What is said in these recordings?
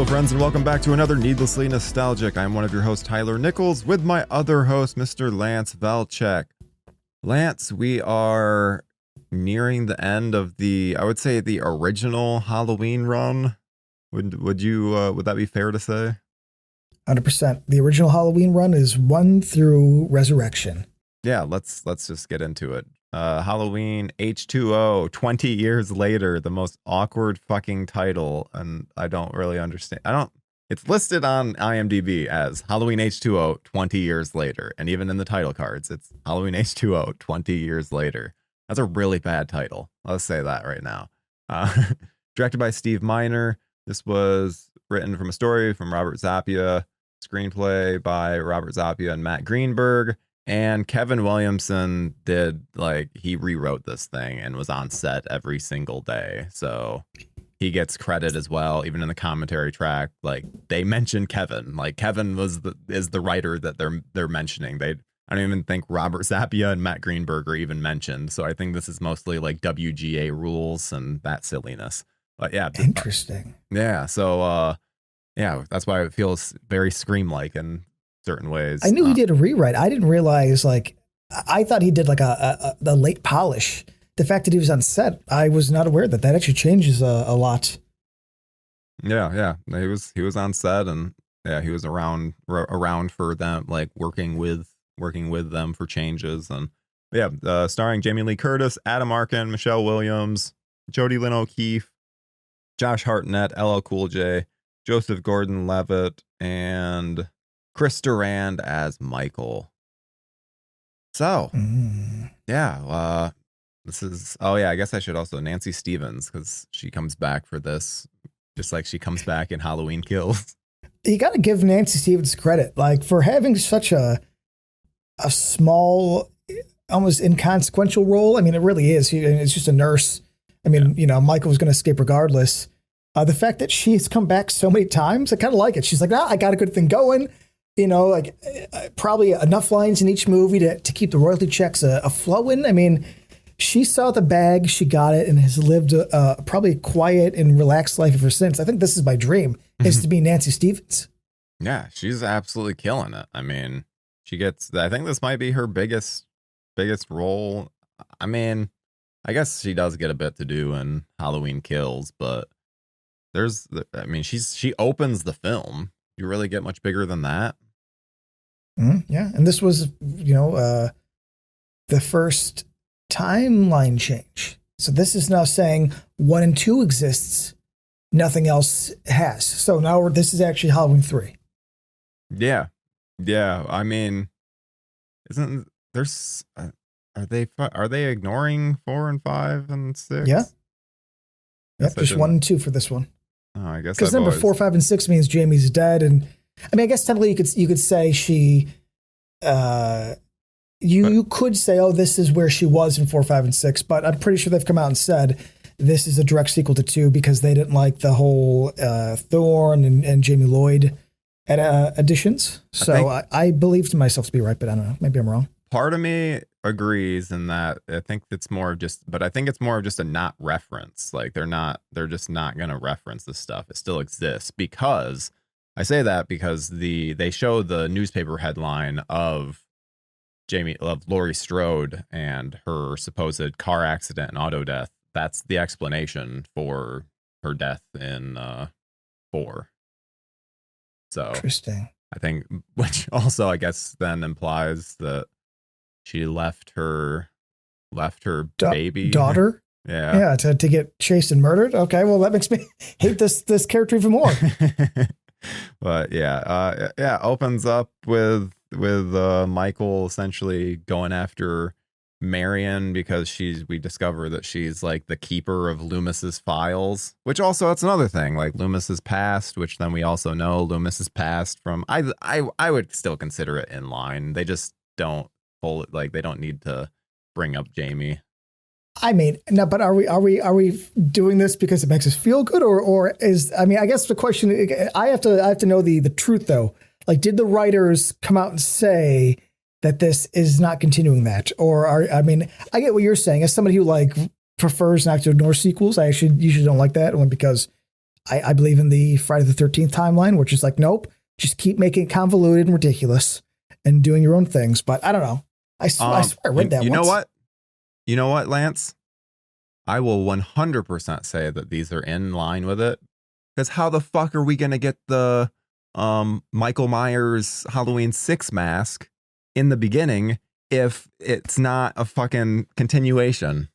Hello, friends, and welcome back to another Needlessly Nostalgic. I'm one of your hosts, Tyler Nichols, with my other host, Mr. Lance Velchek. Lance, we are nearing the end of the, I would say, the original Halloween run. Would that be fair to say? 100%. The original Halloween run is 1 through Resurrection. Yeah, let's just get into it. Halloween H20, 20 years later, the most awkward fucking title, and I don't really understand. It's listed on IMDb as Halloween H20, 20 years later, and even in the title cards, it's Halloween H20, 20 years later. That's a really bad title. Let's say that right now. Directed by Steve Miner. This was written from a story from Robert Zappia, screenplay by Robert Zappia and Matt Greenberg. And Kevin Williamson he rewrote this thing and was on set every single day. So he gets credit as well, even in the commentary track. Like, they mention Kevin. Like, Kevin is the writer that they're mentioning. I don't even think Robert Zappia and Matt Greenberg are even mentioned. So I think this is mostly like WGA rules and that silliness. But yeah. Interesting. Yeah. So yeah, that's why it feels very Scream-like and certain ways. I knew he did a rewrite. I didn't realize, I thought he did like a late polish. The fact that he was on set, I was not aware that actually changes a lot. Yeah. He was on set, and yeah, he was around for them, like working with them for changes. And yeah, starring Jamie Lee Curtis, Adam Arkin, Michelle Williams, Jodie Lynn O'Keefe, Josh Hartnett, LL Cool J, Joseph Gordon-Levitt, and Chris Durand as Michael. So, yeah, this is, I guess I should also, Nancy Stevens, because she comes back for this, just like she comes back in Halloween Kills. You got to give Nancy Stevens credit, for having such a small, almost inconsequential role. I mean, it really is. It's just a nurse. I mean, Michael was going to escape regardless. The fact that she's come back so many times, I kind of like it. She's like, I got a good thing going. Probably enough lines in each movie to keep the royalty checks aflowing. I mean, she saw the bag, she got it, and has lived probably a quiet and relaxed life ever since. I think this is my dream, is to be Nancy Stevens. Yeah, she's absolutely killing it. I mean, I think this might be her biggest role. I mean, I guess she does get a bit to do in Halloween Kills, but she opens the film. You really get much bigger than that. Yeah, and this was, the first timeline change. So this is now saying 1 and 2 exists, nothing else has. So now this is actually Halloween 3. Yeah. I mean, isn't there's are they ignoring 4 and 5 and 6? Yeah. Yep, just 1 and 2 for this one. Oh, I guess because number 4, 5, and 6 means Jamie's dead, and I mean, I guess technically you could say she, you could say, this is where she was in 4, 5, and 6, but I'm pretty sure they've come out and said this is a direct sequel to 2 because they didn't like the whole Thorne and Jamie Lloyd additions. So I believed myself to be right, but I don't know. Maybe I'm wrong. Part of me agrees in that I think it's more of just a not reference. Like they're just not going to reference this stuff. It still exists because I say that because they show the newspaper headline of Laurie Strode and her supposed car accident and auto death. That's the explanation for her death in 4. So interesting. I think, which also I guess then implies that she left her baby daughter. Yeah, to get chased and murdered. Okay, well that makes me hate this character even more. But yeah, opens up with Michael essentially going after Marion because we discover that she's like the keeper of Loomis's files, which also that's another thing, like Loomis's past, which then we also know Loomis's past from I would still consider it in line. They just don't pull it, like they don't need to bring up Jamie. I mean, no, but are we doing this because it makes us feel good, or is, I mean, I guess the question, I have to know the truth though. Like, did the writers come out and say that this is not continuing that, or I mean, I get what you're saying as somebody who like prefers not to ignore sequels. I usually don't like that one because I believe in the Friday the 13th timeline, which is like, nope, just keep making it convoluted and ridiculous and doing your own things. But I don't know. I swear I read that you once. know what? You know what, Lance? I will 100% say that these are in line with it. Because how the fuck are we going to get the Michael Myers Halloween 6 mask in the beginning if it's not a fucking continuation?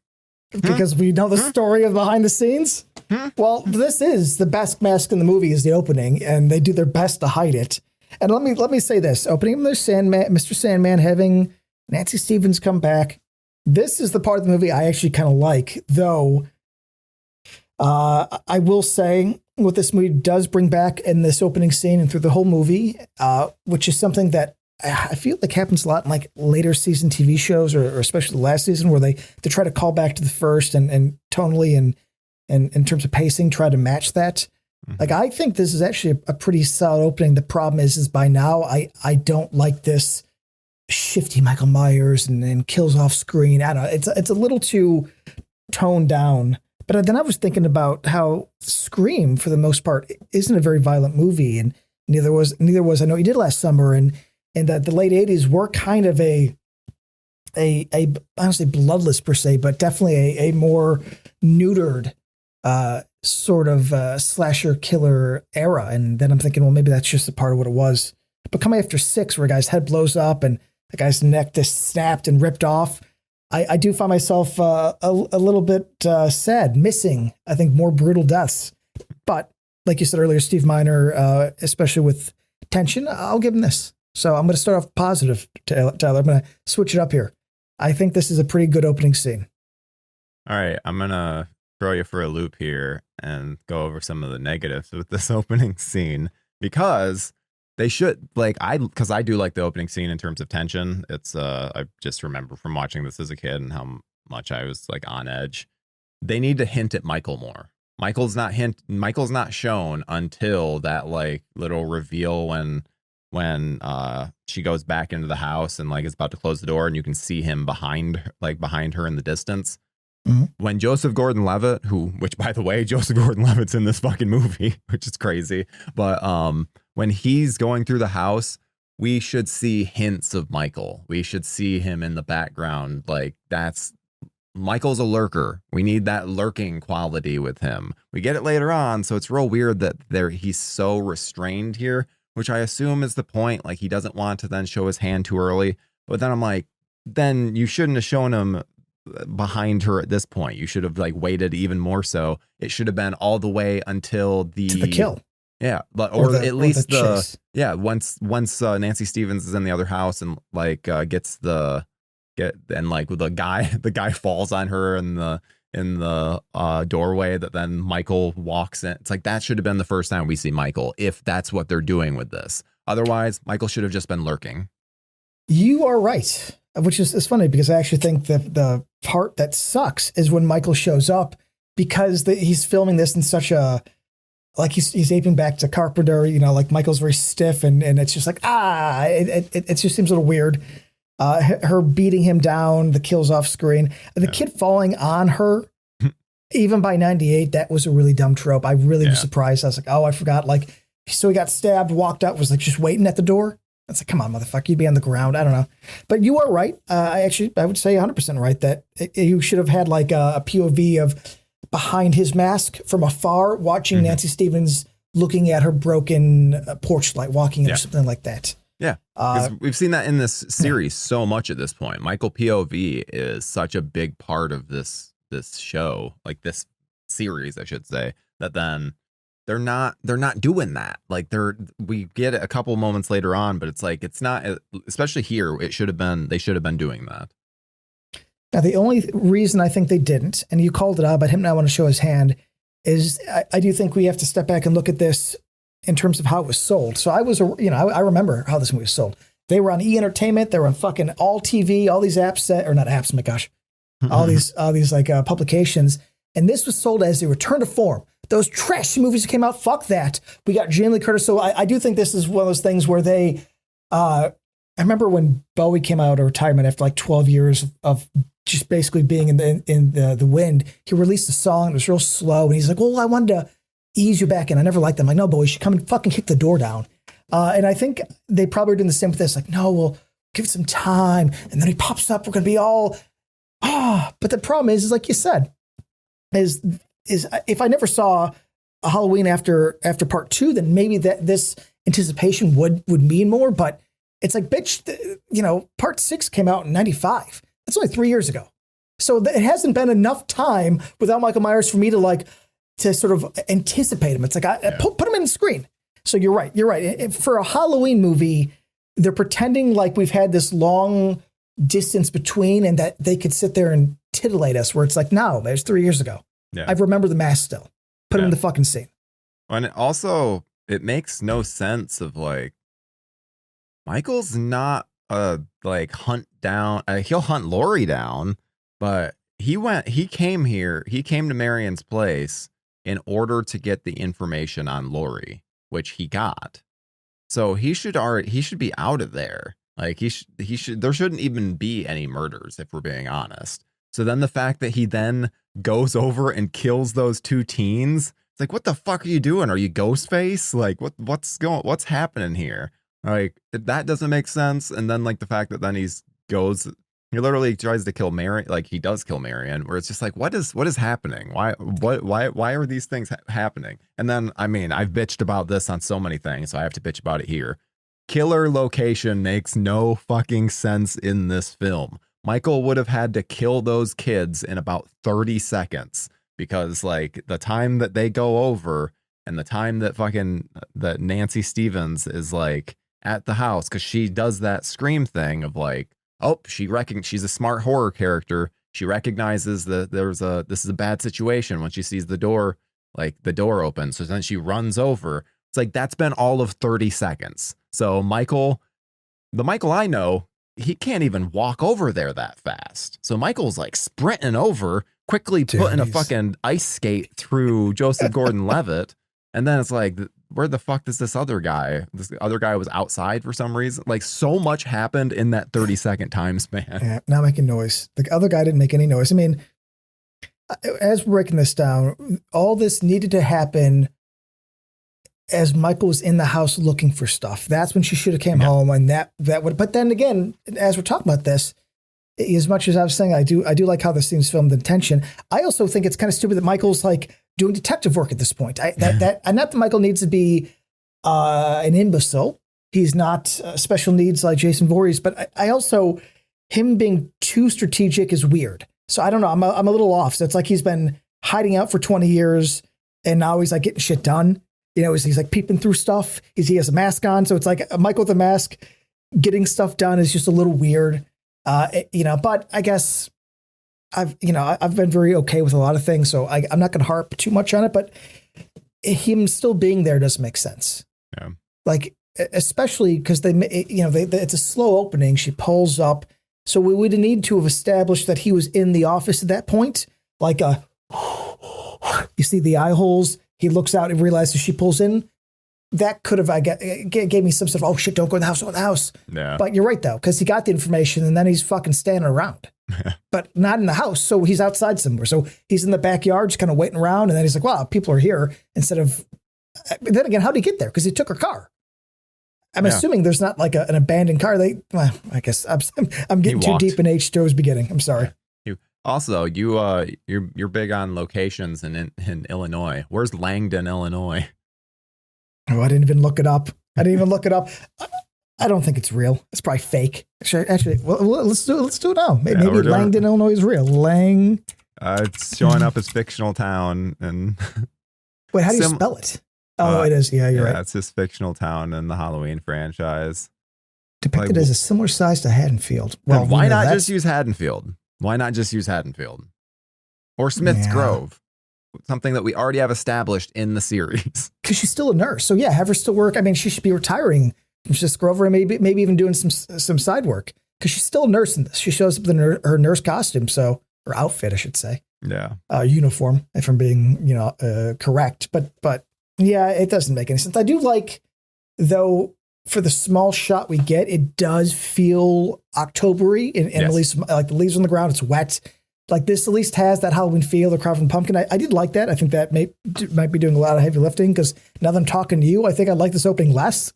Because we know the story of behind the scenes. Well, this is the best mask in the movie is the opening, and they do their best to hide it. And let me say this: opening the Mr. Sandman, having Nancy Stevens come back. This is the part of the movie I actually kind of like, though. I will say what this movie does bring back in this opening scene and through the whole movie, which is something that I feel like happens a lot in like later season TV shows, or especially the last season, where they try to call back to the first and tonally and in terms of pacing, try to match that. Like, I think this is actually a pretty solid opening. The problem is by now I don't like this shifty Michael Myers and kills off screen. I don't know. It's a little too toned down. But then I was thinking about how Scream, for the most part, isn't a very violent movie, and neither was I Know You Did Last Summer, and that the late '80s were kind of a honestly bloodless per se, but definitely a more neutered sort of slasher killer era. And then I'm thinking, well, maybe that's just a part of what it was. But coming after 6, where a guy's head blows up and the guy's neck just snapped and ripped off, I do find myself a little bit sad, missing, I think, more brutal deaths. But like you said earlier, Steve Miner, especially with tension, I'll give him this. So I'm going to start off positive, Tyler. I'm going to switch it up here. I think this is a pretty good opening scene. All right, I'm going to throw you for a loop here and go over some of the negatives with this opening scene, because they should, because I do like the opening scene in terms of tension. It's I just remember from watching this as a kid and how much I was like on edge. They need to hint at Michael more. Michael's not shown until that like little reveal when she goes back into the house and like is about to close the door, and you can see him behind her in the distance. When Joseph Gordon-Levitt, which by the way, Joseph Gordon-Levitt's in this fucking movie, which is crazy, but when he's going through the house, we should see hints of Michael. We should see him in the background. Like, Michael's a lurker. We need that lurking quality with him. We get it later on, so it's real weird that he's so restrained here, which I assume is the point. Like, he doesn't want to then show his hand too early. But then I'm like, then you shouldn't have shown him behind her at this point. You should have like waited even more so. It should have been all the way until the kill. Yeah, but at least once Nancy Stevens is in the other house and like the guy falls on her in the doorway that then Michael walks in. It's like that should have been the first time we see Michael, if that's what they're doing with this. Otherwise, Michael should have just been lurking. You are right. Which is funny, because I actually think that the part that sucks is when Michael shows up, because he's filming this in such a, like he's aping back to Carpenter, like Michael's very stiff and it's just like, it just seems a little weird. Her beating him down, the kills off screen, the kid falling on her, even by 98, that was a really dumb trope. I really was surprised. I was like, oh, I forgot. Like, so he got stabbed, walked out, was like just waiting at the door. It's like, come on, motherfucker, you'd be on the ground. I don't know. But you are right. I would say 100% right that you should have had like a POV of behind his mask from afar, watching Nancy Stevens looking at her broken porch light, walking in or something like that. Yeah, because we've seen that in this series so much at this point. Michael POV is such a big part of this show, like this series, I should say, that then they're not doing that. Like we get it a couple moments later on, but it's like, it's not, especially here, they should have been doing that. Now, the only reason I think they didn't, and you called it out, but him not want to show his hand, is I do think we have to step back and look at this in terms of how it was sold. So I remember how this movie was sold. They were on E! Entertainment. They were on fucking All TV, all these apps, or not apps, my gosh, all these like publications. And this was sold as a return to form. Those trashy movies that came out, fuck that. We got Jamie Lee Curtis. So I do think this is one of those things where I remember when Bowie came out of retirement after like 12 years of just basically being in the wind, he released a song. It was real slow. And he's like, well, I wanted to ease you back in. I never liked them. Like, no, boy, you should come and fucking kick the door down. And I think they probably are doing the same with this. Like, no, we'll give it some time. And then he pops up. We're going to be all, But the problem is like you said, is if I never saw a Halloween after part 2, then maybe that this anticipation would mean more. But it's like, bitch, part 6 came out in 95. That's only 3 years ago. So it hasn't been enough time without Michael Myers for me to sort of anticipate him. It's like, put him in the screen. So you're right. For a Halloween movie, they're pretending like we've had this long distance between and that they could sit there and titillate us, where it's like, no, it was 3 years ago. Yeah. I remember the mask still. Put him in the fucking scene. And it makes no sense of like, Michael's not hunt down. He'll hunt Laurie down, but he came to Marion's place in order to get the information on Laurie, which he got. So he should be out of there. Like there shouldn't even be any murders, if we're being honest. So then the fact that he then goes over and kills those 2 teens, it's like, what the fuck are you doing? Are you Ghostface? Like what's happening here? Like, that doesn't make sense. And then like the fact that then he literally tries to kill Marion, like he does kill Marion, where it's just like, what is happening? Why are these things happening? And then, I mean, I've bitched about this on so many things, so I have to bitch about it here. Killer location makes no fucking sense in this film. Michael would have had to kill those kids in about 30 seconds because like the time that they go over and the time that Nancy Stevens is like at the house, because she does that scream thing of like, she's a smart horror character. She recognizes that this is a bad situation when she sees the door open. So then she runs over. It's like, that's been all of 30 seconds. So the Michael I know, he can't even walk over there that fast. So Michael's like sprinting over, quickly putting a fucking ice skate through Joseph Gordon-Levitt. And then it's like, where the fuck is this other guy? This other guy was outside for some reason. Like, so much happened in that 30-second time span. Yeah, not making noise. The other guy didn't make any noise. I mean, as we're breaking this down, all this needed to happen as Michael was in the house looking for stuff. That's when she should have came home, and that would. But then again, as we're talking about this, as much as I was saying, I do like how this seems filmed in tension. I also think it's kind of stupid that Michael's like doing detective work at this point. Not that Michael needs to be an imbecile. He's not special needs like Jason Voorhees, but I also, him being too strategic is weird. So I don't know. I'm a little off. So it's like he's been hiding out for 20 years and now he's like getting shit done. He's like peeping through stuff. He has a mask on. So it's like Michael with a mask getting stuff done is just a little weird. But I guess I've been very okay with a lot of things. So I'm not going to harp too much on it, but him still being there doesn't make sense. Yeah. Like, especially because it's a slow opening. She pulls up. So we would need to have established that he was in the office at that point. Like you see the eye holes. He looks out and realizes she pulls in. That could have, gave me some sort of, oh shit, don't go in the house, don't go in the house. Yeah. But you're right though, because he got the information and then he's fucking standing around, but not in the house. So he's outside somewhere. So he's in the backyard, just kind of waiting around. And then he's like, wow, people are here instead of, then again, how'd he get there? Because he took her car. I'm assuming there's not like an abandoned car. I guess I'm getting too deep in H2O's beginning. I'm sorry. Also, you're big on locations in Illinois. Where's Langdon, Illinois? Oh, I didn't even look it up. I don't think it's real. It's probably fake. Actually, well, let's do it now. Maybe Langdon, Illinois is real. It's showing up as fictional town and. Wait, how do you spell it? Oh, it is. Yeah, you're right. It's this fictional town in the Halloween franchise. Depicted as a similar size to Haddonfield. Well, why not just use Haddonfield? Why not just use Haddonfield? Or Smith's Grove? Something that we already have established in the series. Because she's still a nurse. So yeah, have her still work. I mean, she should be retiring from Smith's Grove and maybe even doing some side work. Because she's still a nurse in this. She shows up in her nurse costume, or outfit, I should say. Yeah. Uniform, if I'm being, correct. But yeah, it doesn't make any sense. I do like, though, for the small shot we get, it does feel October-y and at least like the leaves on the ground. It's wet. Like this at least has that Halloween feel, the carving pumpkin. I did like that. I think that might be doing a lot of heavy lifting because now that I'm talking to you, I think I like this opening less.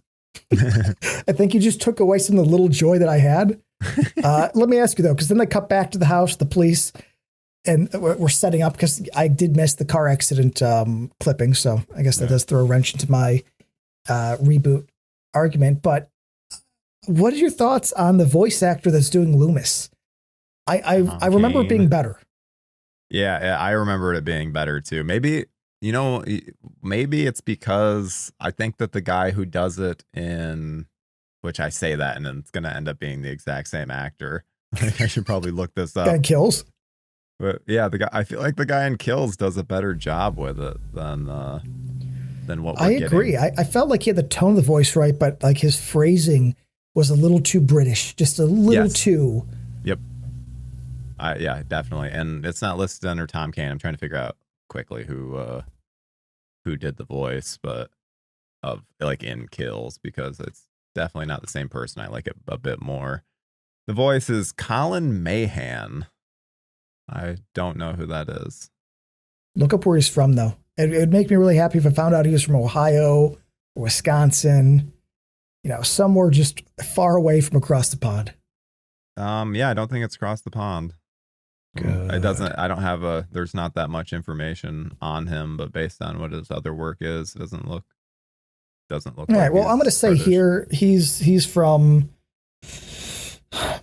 I think you just took away some of the little joy that I had. Let me ask you though, because then they cut back to the house, the police, and we're setting up because I did miss the car accident clipping. So I guess that does throw a wrench into my reboot argument. But what are your thoughts on the voice actor that's doing Loomis? I remember it being better. Yeah, I remember it being better too. Maybe, maybe it's because I think that the guy who does it in, which I say that and then it's going to end up being the exact same actor. I should probably look this up. Guy in Kills? But yeah, I feel like the guy in Kills does a better job with it than what we're getting. Agree. I felt like he had the tone of the voice right, but like his phrasing was a little too British, just a little too. Yep. Yeah, definitely. And it's not listed under Tom Kane. I'm trying to figure out quickly who did the voice, but of like in Kills, because it's definitely not the same person. I like it a bit more. The voice is Colin Mahan. I don't know who that is. Look up where he's from, though. It would make me really happy if I found out he was from Ohio or Wisconsin, somewhere just far away from across the pond. Yeah, I don't think it's across the pond. Good. It doesn't. I don't have there's not that much information on him, but based on what his other work is, it doesn't look. All right. Well, I'm going to say British. Here he's from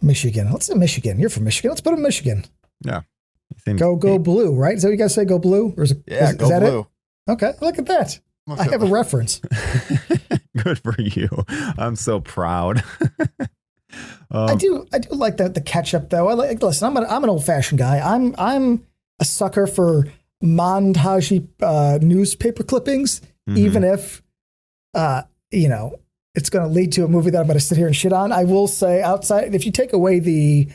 Michigan. Let's say Michigan. You're from Michigan. Let's put him in Michigan. Yeah. Go blue, right? Is that what you guys say? Go blue? Or is that blue. It? Okay. Look at that. I have a reference. Good for you. I'm so proud. I do like the catch up though. Listen, I'm an old fashioned guy. I'm a sucker for montage newspaper clippings, even if it's going to lead to a movie that I'm going to sit here and shit on. I will say outside, if you take away the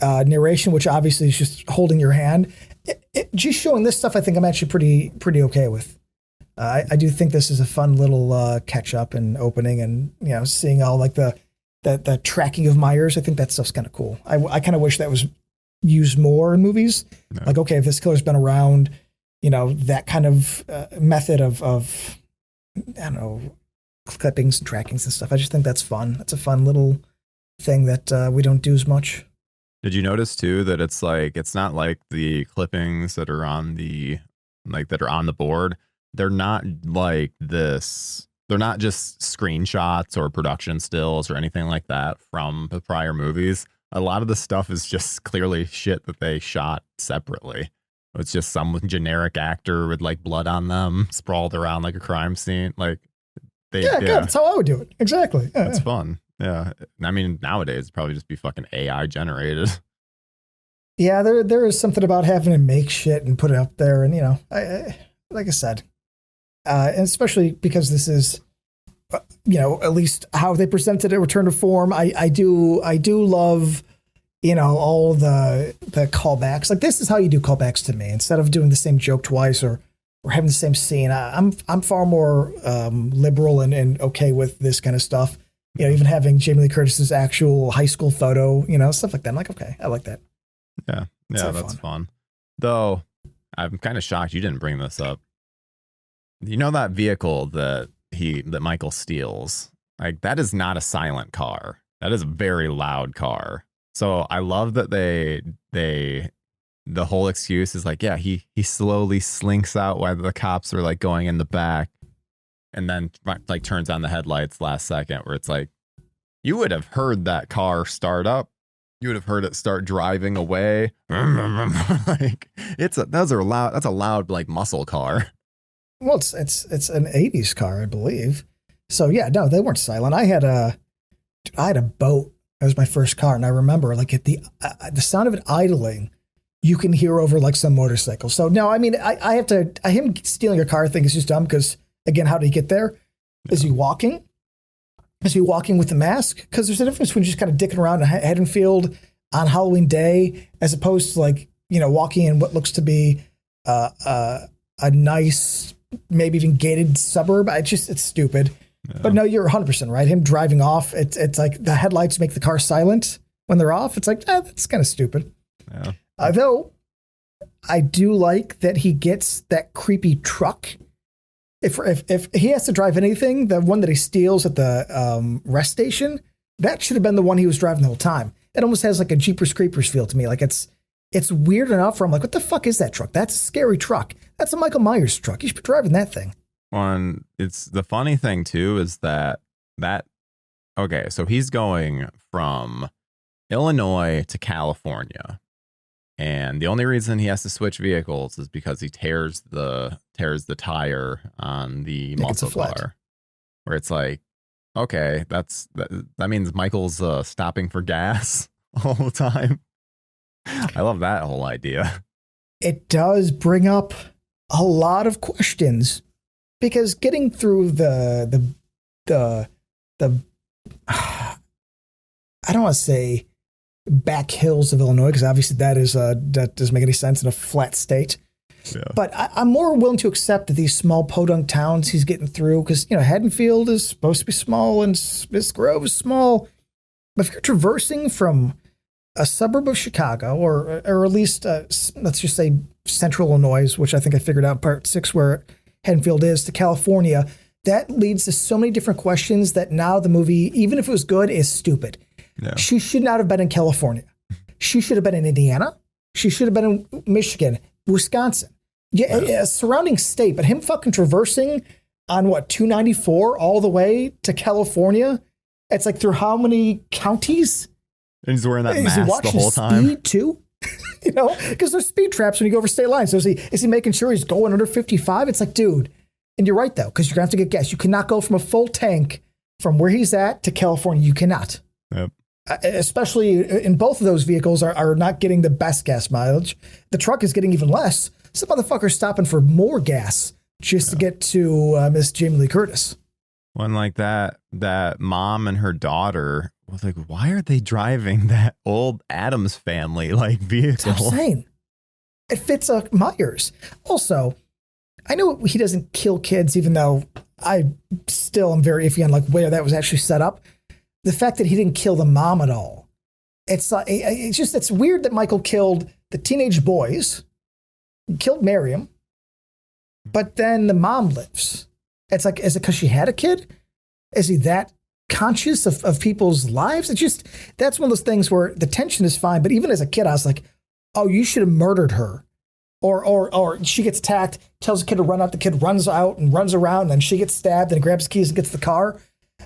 narration, which obviously is just holding your hand, just showing this stuff, I think I'm actually pretty okay with. I do think this is a fun little catch up and opening, and seeing all like the tracking of Myers. I think that stuff's kind of cool. I kind of wish that was used more in movies. No. Like, okay, if this killer's been around, that kind of method of I don't know, clippings and trackings and stuff. I just think that's fun. That's a fun little thing that we don't do as much. Did you notice too that it's not like the clippings that are on the board? They're not like this. They're not just screenshots or production stills or anything like that from the prior movies. A lot of the stuff is just clearly shit that they shot separately. It's just some generic actor with like blood on them sprawled around like a crime scene. Like good. That's how I would do it. Exactly. Yeah, that's fun. Yeah. I mean, nowadays it'd probably just be fucking AI generated. Yeah, there is something about having to make shit and put it up there, and I like I said, and especially because this is, at least how they presented it, Return to Form. I do love, all the callbacks. Like this is how you do callbacks to me. Instead of doing the same joke twice or having the same scene, I'm far more liberal and okay with this kind of stuff. Even having Jamie Lee Curtis's actual high school photo, stuff like that. I'm like, okay, I like that. Yeah, that's fun. Though I'm kind of shocked you didn't bring this up. That vehicle that Michael steals, like that is not a silent car. That is a very loud car. So I love that the whole excuse is like, yeah, he slowly slinks out while the cops are like going in the back, and then like turns on the headlights last second, where it's like you would have heard that car start up. You would have heard it start driving away. Like that's a loud like muscle car. Well, it's an 80s car, I believe. So yeah, no, they weren't silent. I had a boat. That was my first car, and I remember like at the sound of it idling, you can hear over like some motorcycle. So no, I mean I have to. Him stealing your car thing is just dumb because again, how did he get there? Yeah. Is he walking? Is he walking with the mask? Because there's a difference between just kind of dicking around in Haddonfield on Halloween Day as opposed to like walking in what looks to be a nice, maybe even gated suburb. It's stupid. Yeah. But no, you're 100% right. Him driving off, it's like the headlights make the car silent when they're off. It's like, that's kind of stupid. Yeah. Though, I do like that he gets that creepy truck. If he has to drive anything, the one that he steals at the rest station, that should have been the one he was driving the whole time. It almost has like a Jeepers Creepers feel to me. Like it's weird enough where I'm like, what the fuck is that truck? That's a scary truck. That's a Michael Myers truck. You should be driving that thing. One, it's the funny thing too is that okay, so he's going from Illinois to California. And the only reason he has to switch vehicles is because he tears the tire on the muscle car. Where it's like, okay, that means Michael's stopping for gas all the time. I love that whole idea. It does bring up a lot of questions because getting through the I don't want to say back hills of Illinois, because obviously that doesn't make any sense in a flat state. Yeah. But I'm more willing to accept that these small podunk towns he's getting through, because Haddonfield is supposed to be small and Smiths Grove is small. But if you're traversing from a suburb of Chicago, or at least let's just say central Illinois, which I think I figured out part 6 where Haddonfield is, to California, that leads to so many different questions that now the movie, even if it was good, is stupid. Yeah. She should not have been in California. She should have been in Indiana. She should have been in Michigan, Wisconsin. Yeah, a surrounding state, but him fucking traversing on 294 all the way to California. It's like through how many counties? And he's wearing that mask the whole time. Speed too? Because there's speed traps when you go over state lines. So is he making sure he's going under 55? It's like, dude, and you're right though, because you're gonna have to get gas. You cannot go from a full tank from where he's at to California. You cannot. Yep. Especially in both of those vehicles are not getting the best gas mileage. The truck is getting even less. Some motherfucker's stopping for more gas just to get to Miss Jamie Lee Curtis. One like that mom and her daughter was like, why are they driving that old Addams Family vehicle? That's what I'm saying. It fits Myers. Also, I know he doesn't kill kids, even though I still am very iffy on where that was actually set up. The fact that he didn't kill the mom at all. It's weird that Michael killed the teenage boys, killed Miriam, but then the mom lives. It's like, is it because she had a kid? Is he that conscious of people's lives? That's one of those things where the tension is fine, but even as a kid, I was like, oh, you should have murdered her. Or she gets attacked, tells the kid to run out, the kid runs out and runs around, and then she gets stabbed and grabs the keys and gets the car.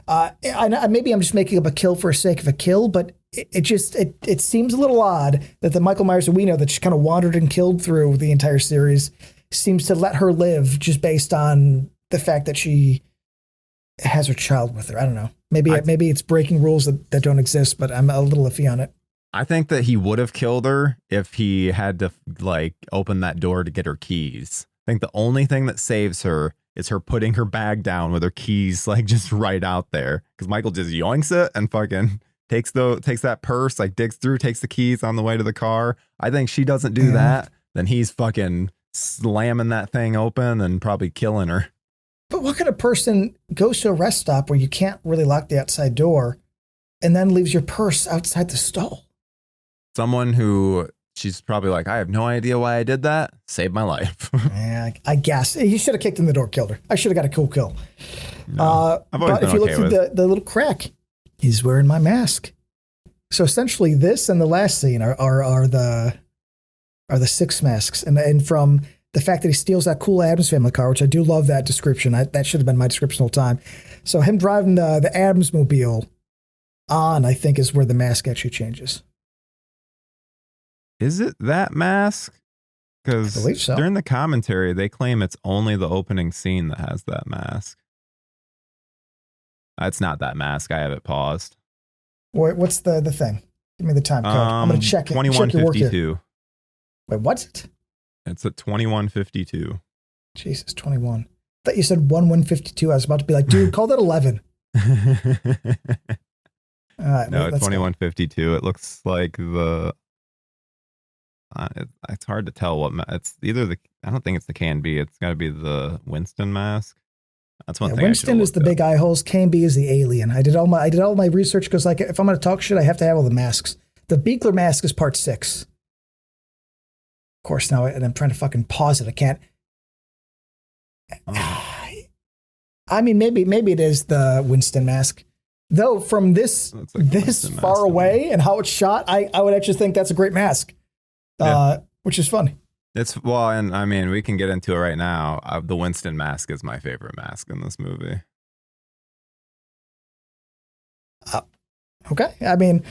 Maybe I'm just making up a kill for the sake of a kill, but it seems a little odd that the Michael Myers that we know that she kind of wandered and killed through the entire series seems to let her live just based on the fact that she has her child with her. I don't know. Maybe it's breaking rules that don't exist, but I'm a little iffy on it. I think that he would have killed her if he had to open that door to get her keys. I think the only thing that saves her is her putting her bag down with her keys just right out there, because Michael just yoinks it and fucking takes that purse, digs through, takes the keys on the way to the car. I think she doesn't do that, then he's fucking slamming that thing open and probably killing her. But what kind of person goes to a rest stop where you can't really lock the outside door and then leaves your purse outside the stall? Someone who she's probably like, I have no idea why I did that. Saved my life. Yeah, I guess. You should have kicked in the door, killed her. I should have got a cool kill. No, but if you look through the little crack, he's wearing my mask. So essentially this and the last scene are the 6 masks. And from the fact that he steals that cool Addams Family car, which I do love that description. That should have been my description the whole time. So him driving the Addams mobile on, I think, is where the mask actually changes. Is it that mask? Because so. During the commentary, they claim it's only the opening scene that has that mask. It's not that mask. I have it paused. What's the thing? Give me the time code. I'm going to check it. 21:52. Wait, what's it? It's at 21:52. Jesus, 21. I thought you said 11:52. I was about to be like, dude, call that 11. All right, no, it's 21:52. It looks like the... it's hard to tell what it's either I don't think it's the Can B. It's got to be the Winston mask. That's one thing. Winston is the big eye holes. Can B is the alien. I did all my research because if I'm going to talk shit, I have to have all the masks. The Beekler mask is part 6. Of course, now and I'm trying to fucking pause it. I can't. Oh, I mean, maybe it is the Winston mask. Though from this it's like this Winston far mask to me. away and how it's shot, I would actually think that's a great mask, which is funny. It's well, and I mean, we can get into it right now. The Winston mask is my favorite mask in this movie. Okay, I mean,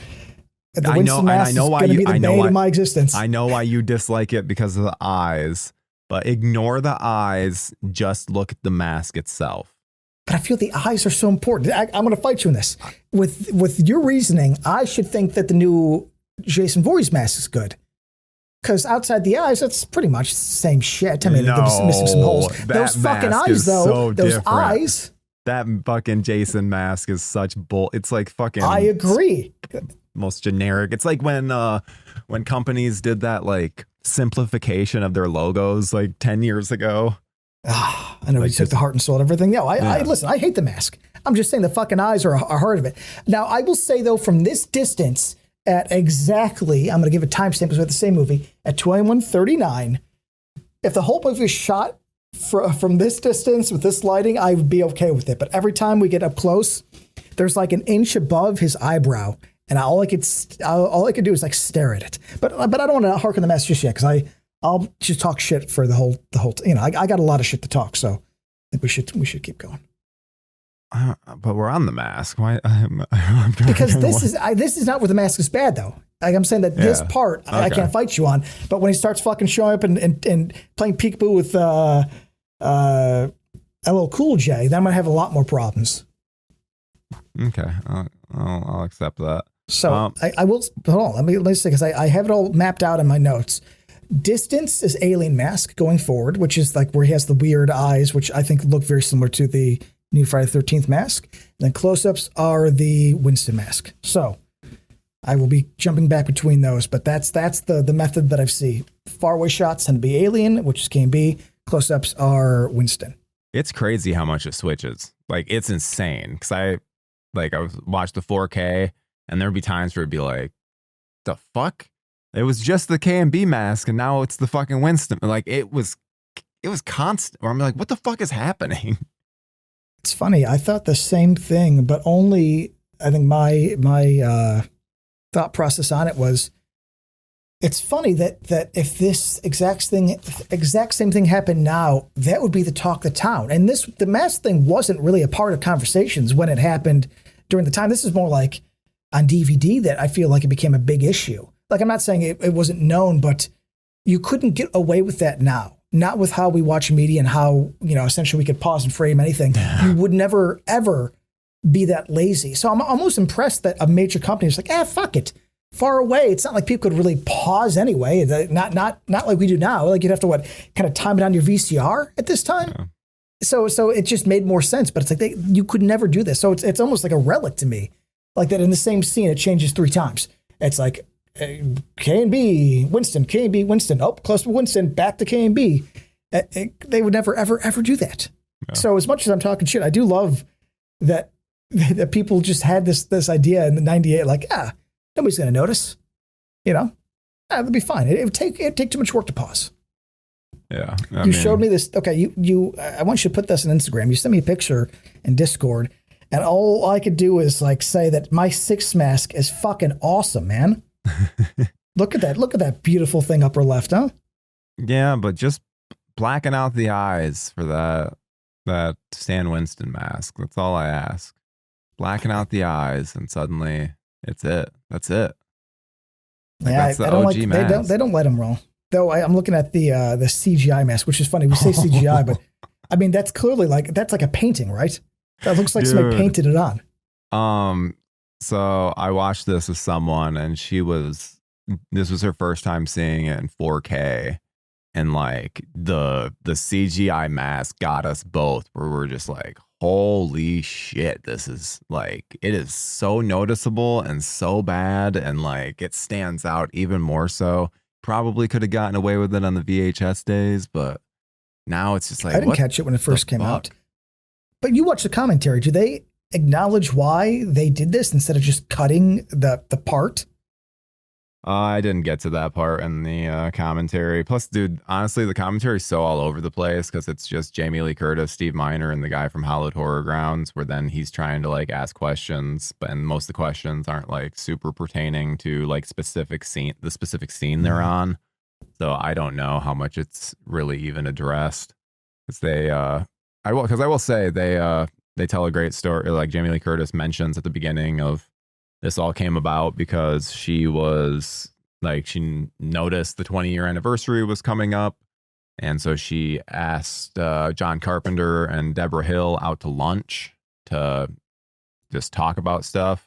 the I Winston know, and mask I know is why going to you. be the I know bane why. of my existence. I know why you dislike it because of the eyes, but ignore the eyes. Just look at the mask itself. But I feel the eyes are so important. I'm going to fight you in this. With your reasoning, I should think that the new Jason Voorhees mask is good. Because outside the eyes, that's pretty much the same shit. I mean, they're just missing some holes. Those fucking mask eyes, is though, so those different. eyes. That fucking Jason mask is such bull. It's like fucking. I agree. Most generic. It's like when companies did that like simplification of their logos like 10 years ago. I know Like he took just- the heart and soul and everything. No, Yeah. I listen, I hate the mask. I'm just saying the fucking eyes are heart of it. Now, I will say, though, from this distance, at exactly, I'm going to give a timestamp because we have the same movie, at 21:39, if the whole movie was shot from this distance with this lighting, I would be okay with it. But every time we get up close, there's like an inch above his eyebrow. And all I could do is like stare at it. But I don't want to harken the mask just yet because I'll just talk shit for the whole. I got a lot of shit to talk, so I think we should keep going. But we're on the mask. Why? I'm Because this is not where the mask is bad though. Like I'm saying that this part I Okay. can't fight you on, but when he starts fucking showing up and playing peekaboo with LL Cool J, then I'm gonna have a lot more problems. Okay, I'll accept that. So I will hold on. Let me say because I have it all mapped out in my notes. Distance is alien mask going forward, which is like where he has the weird eyes, which I think look very similar to the new Friday the 13th mask. And then close-ups are the Winston mask. So I will be jumping back between those, but that's the method that I've seen. Far away shots tend to be alien, which is KMB. Close-ups are Winston. It's crazy how much it switches. Like it's insane. Because I watched the 4K, and there'd be times where it'd be like, the fuck? It was just the KMB mask, and now it's the fucking Winston. Like it was constant. Where I'm like, what the fuck is happening? It's funny. I thought the same thing, but only I think my thought process on it was, it's funny that if this exact same thing happened now, that would be the talk of the town. And the mask thing wasn't really a part of conversations when it happened during the time. This is more like on DVD that I feel like it became a big issue. Like I'm not saying it wasn't known, but you couldn't get away with that now. Not with how we watch media and how, essentially we could pause and frame anything. You would never, ever be that lazy. So I'm almost impressed that a major company is like, fuck it. Far away. It's not like people could really pause anyway. Not like we do now. Like you'd have to kind of time it on your VCR at this time. Yeah. So it just made more sense. But it's like you could never do this. So it's almost like a relic to me. Like that in the same scene, it changes 3 times. It's like K and B, Winston, K and B, Winston. Oh, close to Winston, back to K and B. They would never, ever, ever do that. Yeah. So as much as I'm talking shit, I do love that people just had this idea in the 98, like, nobody's going to notice, that'd be fine. It'd take too much work to pause. Yeah. You showed me this. Okay. I want you to put this on Instagram. You sent me a picture in Discord and all I could do is like say that my 6 mask is fucking awesome, man. Look at that. Look at that beautiful thing upper left, huh? Yeah. But just blacking out the eyes for that Stan Winston mask. That's all I ask. Blacking out the eyes and suddenly it's it. That's it. Like, yeah, that's the I don't OG like. mask. They don't let them roll. Though I'm looking at the CGI mask, which is funny. We say CGI, but I mean that's clearly that's like a painting, right? That looks like somebody painted it on. So I watched this with someone, and this was her first time seeing it in 4K, and like the CGI mask got us both, where we're just like, holy shit, this is like, it is so noticeable and so bad, and like it stands out even more so. Probably could have gotten away with it on the VHS days, but now it's just like, I didn't catch it when it first came out. But you watch the commentary. Do they acknowledge why they did this instead of just cutting the part? I didn't get to that part in the commentary. Plus, dude, honestly, the commentary's so all over the place because it's just Jamie Lee Curtis, Steve Miner, and the guy from Hallowed Horror Grounds, where then he's trying to like ask questions, but and most of the questions aren't like super pertaining to like the specific scene they're on. So I don't know how much it's really even addressed. Because I will say they tell a great story. Like Jamie Lee Curtis mentions at the beginning of this all came about because she noticed the 20-year anniversary was coming up. And so she asked John Carpenter and Deborah Hill out to lunch to just talk about stuff.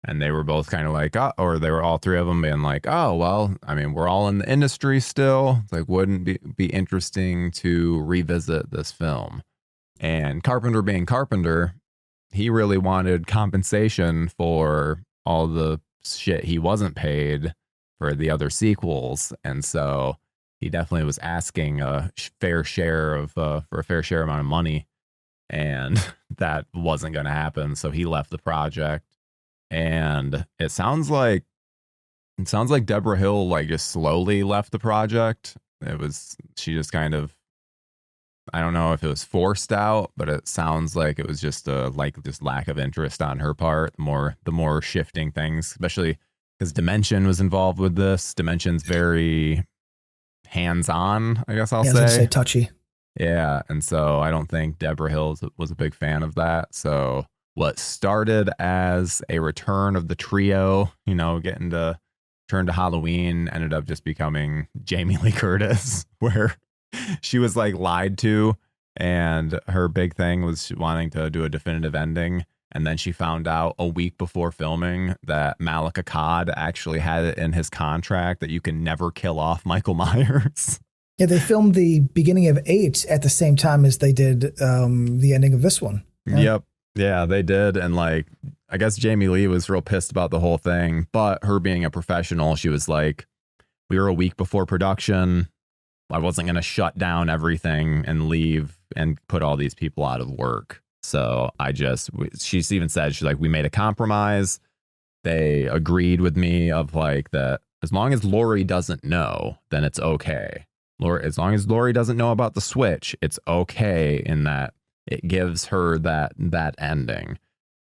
And they were both kind of like, oh, or they were all three of them being like, oh, well, I mean, we're all in the industry still. It's like, wouldn't be interesting to revisit this film. And Carpenter being Carpenter, he really wanted compensation for all the shit he wasn't paid for the other sequels. And so he definitely was asking a fair share for a fair share amount of money. And that wasn't going to happen. So he left the project. And it sounds like Deborah Hill like just slowly left the project. She just kind of, I don't know if it was forced out, but it sounds like it was just just lack of interest on her part. The more shifting things, especially because Dimension was involved with this. Dimension's very hands-on, I guess I'll say touchy. Yeah, and so I don't think Deborah Hill was a big fan of that. So what started as a return of the trio, getting to turn to Halloween, ended up just becoming Jamie Lee Curtis, where she was like lied to, and her big thing was wanting to do a definitive ending. And then she found out a week before filming that Malek Akkad actually had it in his contract that you can never kill off Michael Myers. Yeah, they filmed the beginning of 8 at the same time as they did the ending of this one. Yeah. Yep. Yeah, they did. And like, I guess Jamie Lee was real pissed about the whole thing, but her being a professional, she was like, we were a week before production. I wasn't going to shut down everything and leave and put all these people out of work. So she's even said, she's like, we made a compromise. They agreed with me of like that as long as Laurie doesn't know, then it's okay. As long as Laurie doesn't know about the switch, it's okay in that it gives her that ending.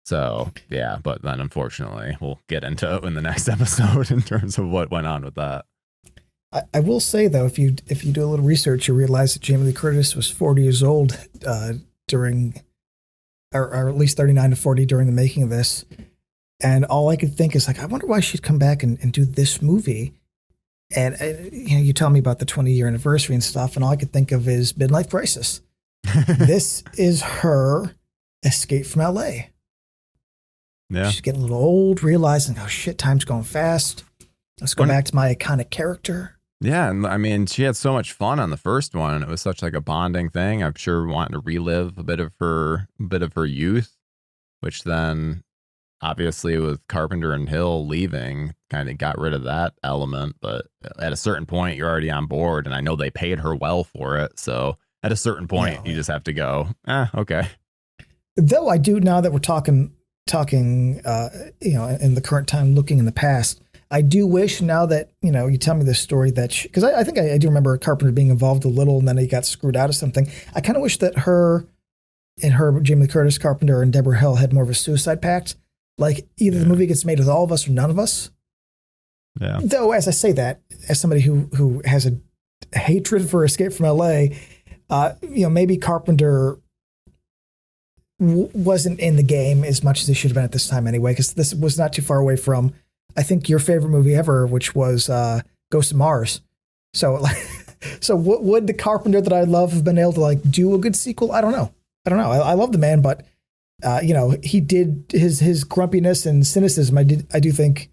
So yeah, but then unfortunately we'll get into it in the next episode in terms of what went on with that. I will say though, if you do a little research, you realize that Jamie Lee Curtis was 40 years old during, or at least 39 to 40 during the making of this. And all I could think is like, I wonder why she'd come back and do this movie. And you tell me about the 20-year anniversary and stuff, and all I could think of is Midlife Crisis. This is her escape from LA. Yeah. She's getting a little old, realizing, oh shit, time's going fast. Let's go back to my iconic character. Yeah, and I mean, she had so much fun on the first one, and it was such like a bonding thing. I'm sure wanting to relive a bit of her youth, which then obviously with Carpenter and Hill leaving, kind of got rid of that element. But at a certain point, you're already on board, and I know they paid her well for it. So at a certain point, you just have to go, okay. Though I do, now that we're talking, in the current time, looking in the past, I do wish now that, you tell me this story that, because I think I do remember Carpenter being involved a little and then he got screwed out of something. I kind of wish that Jamie Lee Curtis, Carpenter, and Deborah Hill had more of a suicide pact. Like either the movie gets made with all of us or none of us. Yeah. Though, as I say that, as somebody who has a hatred for Escape from LA, maybe Carpenter wasn't in the game as much as he should have been at this time anyway, because this was not too far away from, I think, your favorite movie ever, which was Ghost of Mars. So, would the Carpenter that I love have been able to do a good sequel? I don't know. I love the man, but he did his grumpiness and cynicism. I do think,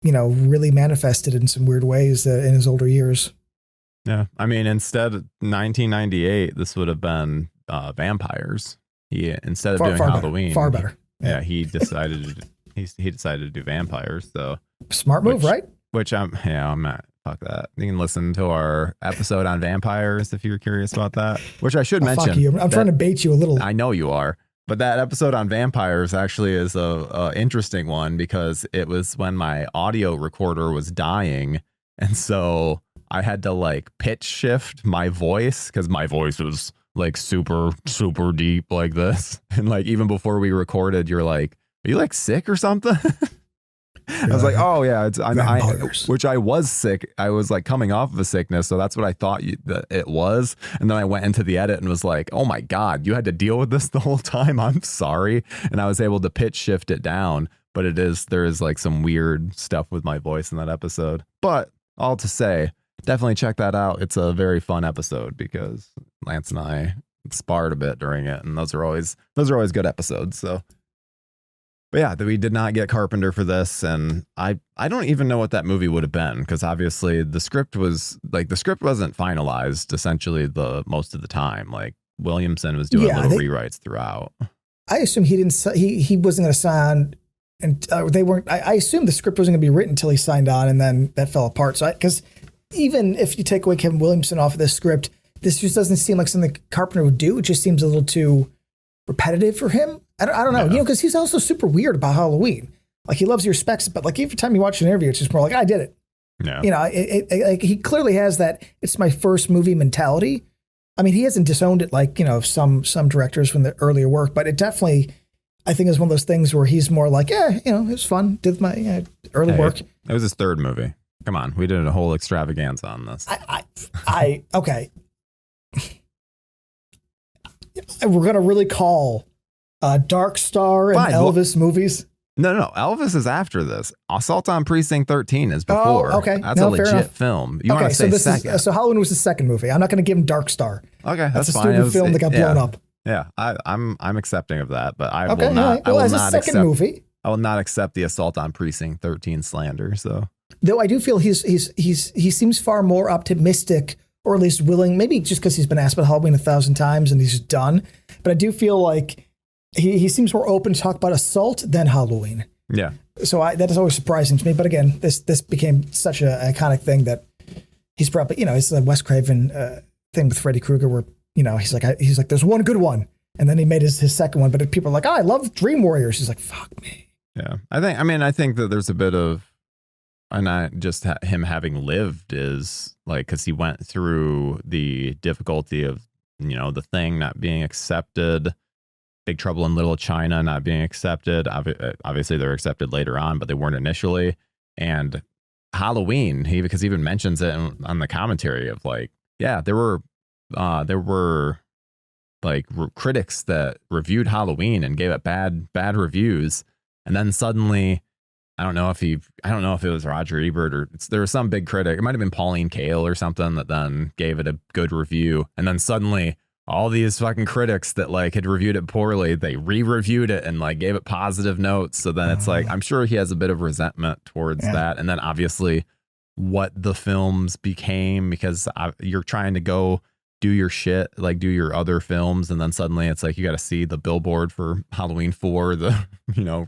really manifested in some weird ways in his older years. Yeah, I mean, instead of 1998, this would have been vampires. Instead of doing Halloween, far better. Yeah, he decided to do vampires. So smart move, right? Which I'm not. Fuck that. You can listen to our episode on vampires if you're curious about that. Which I should mention. Fuck you. I'm trying to bait you a little. I know you are. But that episode on vampires actually is a interesting one because it was when my audio recorder was dying, and so I had to like pitch shift my voice because my voice was like super deep like this, and like even before we recorded, you're like, "Are you like sick or something?" I was like, "Oh yeah, which I was sick. I was like coming off of a sickness, so that's what I thought that it was." And then I went into the edit and was like, "Oh my god, you had to deal with this the whole time. I'm sorry." And I was able to pitch shift it down, but there is like some weird stuff with my voice in that episode. But all to say, definitely check that out. It's a very fun episode because Lance and I sparred a bit during it, and those are always good episodes. So. But yeah, we did not get Carpenter for this, and I don't even know what that movie would have been because obviously the script wasn't finalized essentially the most of the time. Like Williamson was doing little rewrites throughout. I assume he wasn't going to sign, and they weren't. I assume the script wasn't going to be written until he signed on, and then that fell apart. So because even if you take away Kevin Williamson off of this script, this just doesn't seem like something Carpenter would do. It just seems a little too repetitive for him. I don't know, because he's also super weird about Halloween. Like he loves your specs, but like every time you watch an interview, it's just more like, I did it. Yeah. Like he clearly has that it's my first movie mentality. I mean, he hasn't disowned it like, some directors from the earlier work, but it definitely, I think is one of those things where he's more like, it was fun. Did my early work. It was his third movie. Come on. We did a whole extravaganza on this. Okay. We're going to really call Dark Star and Elvis movies. No. Elvis is after this. Assault on Precinct 13 is before. Oh, okay. That's a legit film. You want to say second. So Halloween was the second movie. I'm not going to give him Dark Star. Okay, that's a fine. stupid film that got blown up. Yeah, I'm accepting of that, but I will not. Right. Well, as a second movie, I will not accept the Assault on Precinct 13 slander. So, though I do feel he seems far more optimistic, or at least willing. Maybe just because he's been asked about Halloween 1,000 times and he's done. But I do feel like he seems more open to talk about Assault than Halloween. Yeah. So that is always surprising to me. But again, this became such an iconic thing that he's probably, it's the Wes Craven thing with Freddy Krueger where, he's like, there's one good one. And then he made his second one. But people are like, I love Dream Warriors. He's like, fuck me. Yeah. I think that there's a bit of, and not just him having lived is like, because he went through the difficulty of, The Thing not being accepted, Big Trouble in Little China not being accepted. Obviously, they're accepted later on, but they weren't initially. And Halloween, because he even mentions it on the commentary of like, yeah, there were like critics that reviewed Halloween and gave it bad reviews, and then suddenly, I don't know if it was Roger Ebert or there was some big critic. It might have been Pauline Kael or something that then gave it a good review, and then suddenly all these fucking critics that like had reviewed it poorly, they re-reviewed it and like gave it positive notes. So then it's like, I'm sure he has a bit of resentment towards that. And then obviously what the films became, because you're trying to go do your shit, like do your other films. And then suddenly it's like, you got to see the billboard for Halloween 4, the,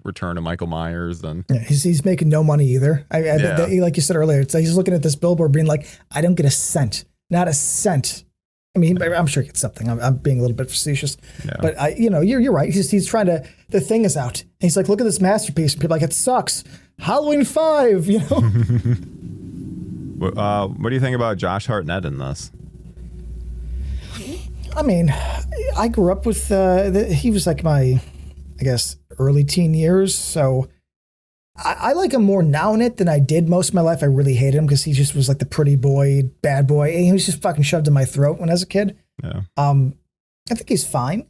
return of Michael Myers. And he's making no money either. Like you said earlier, it's like he's looking at this billboard being like, I don't get a cent, not a cent. I mean, I'm sure he gets something. I'm being a little bit facetious, but you're right. He's trying to. The Thing is out. And he's like, look at this masterpiece. And people are like, it sucks. Halloween 5. What do you think about Josh Hartnett in this? I mean, I grew up with. He was like my, I guess, early teen years. So I like him more now in it than I did most of my life. I really hated him because he just was like the pretty boy, bad boy. And he was just fucking shoved in my throat when I was a kid. Yeah. I think he's fine.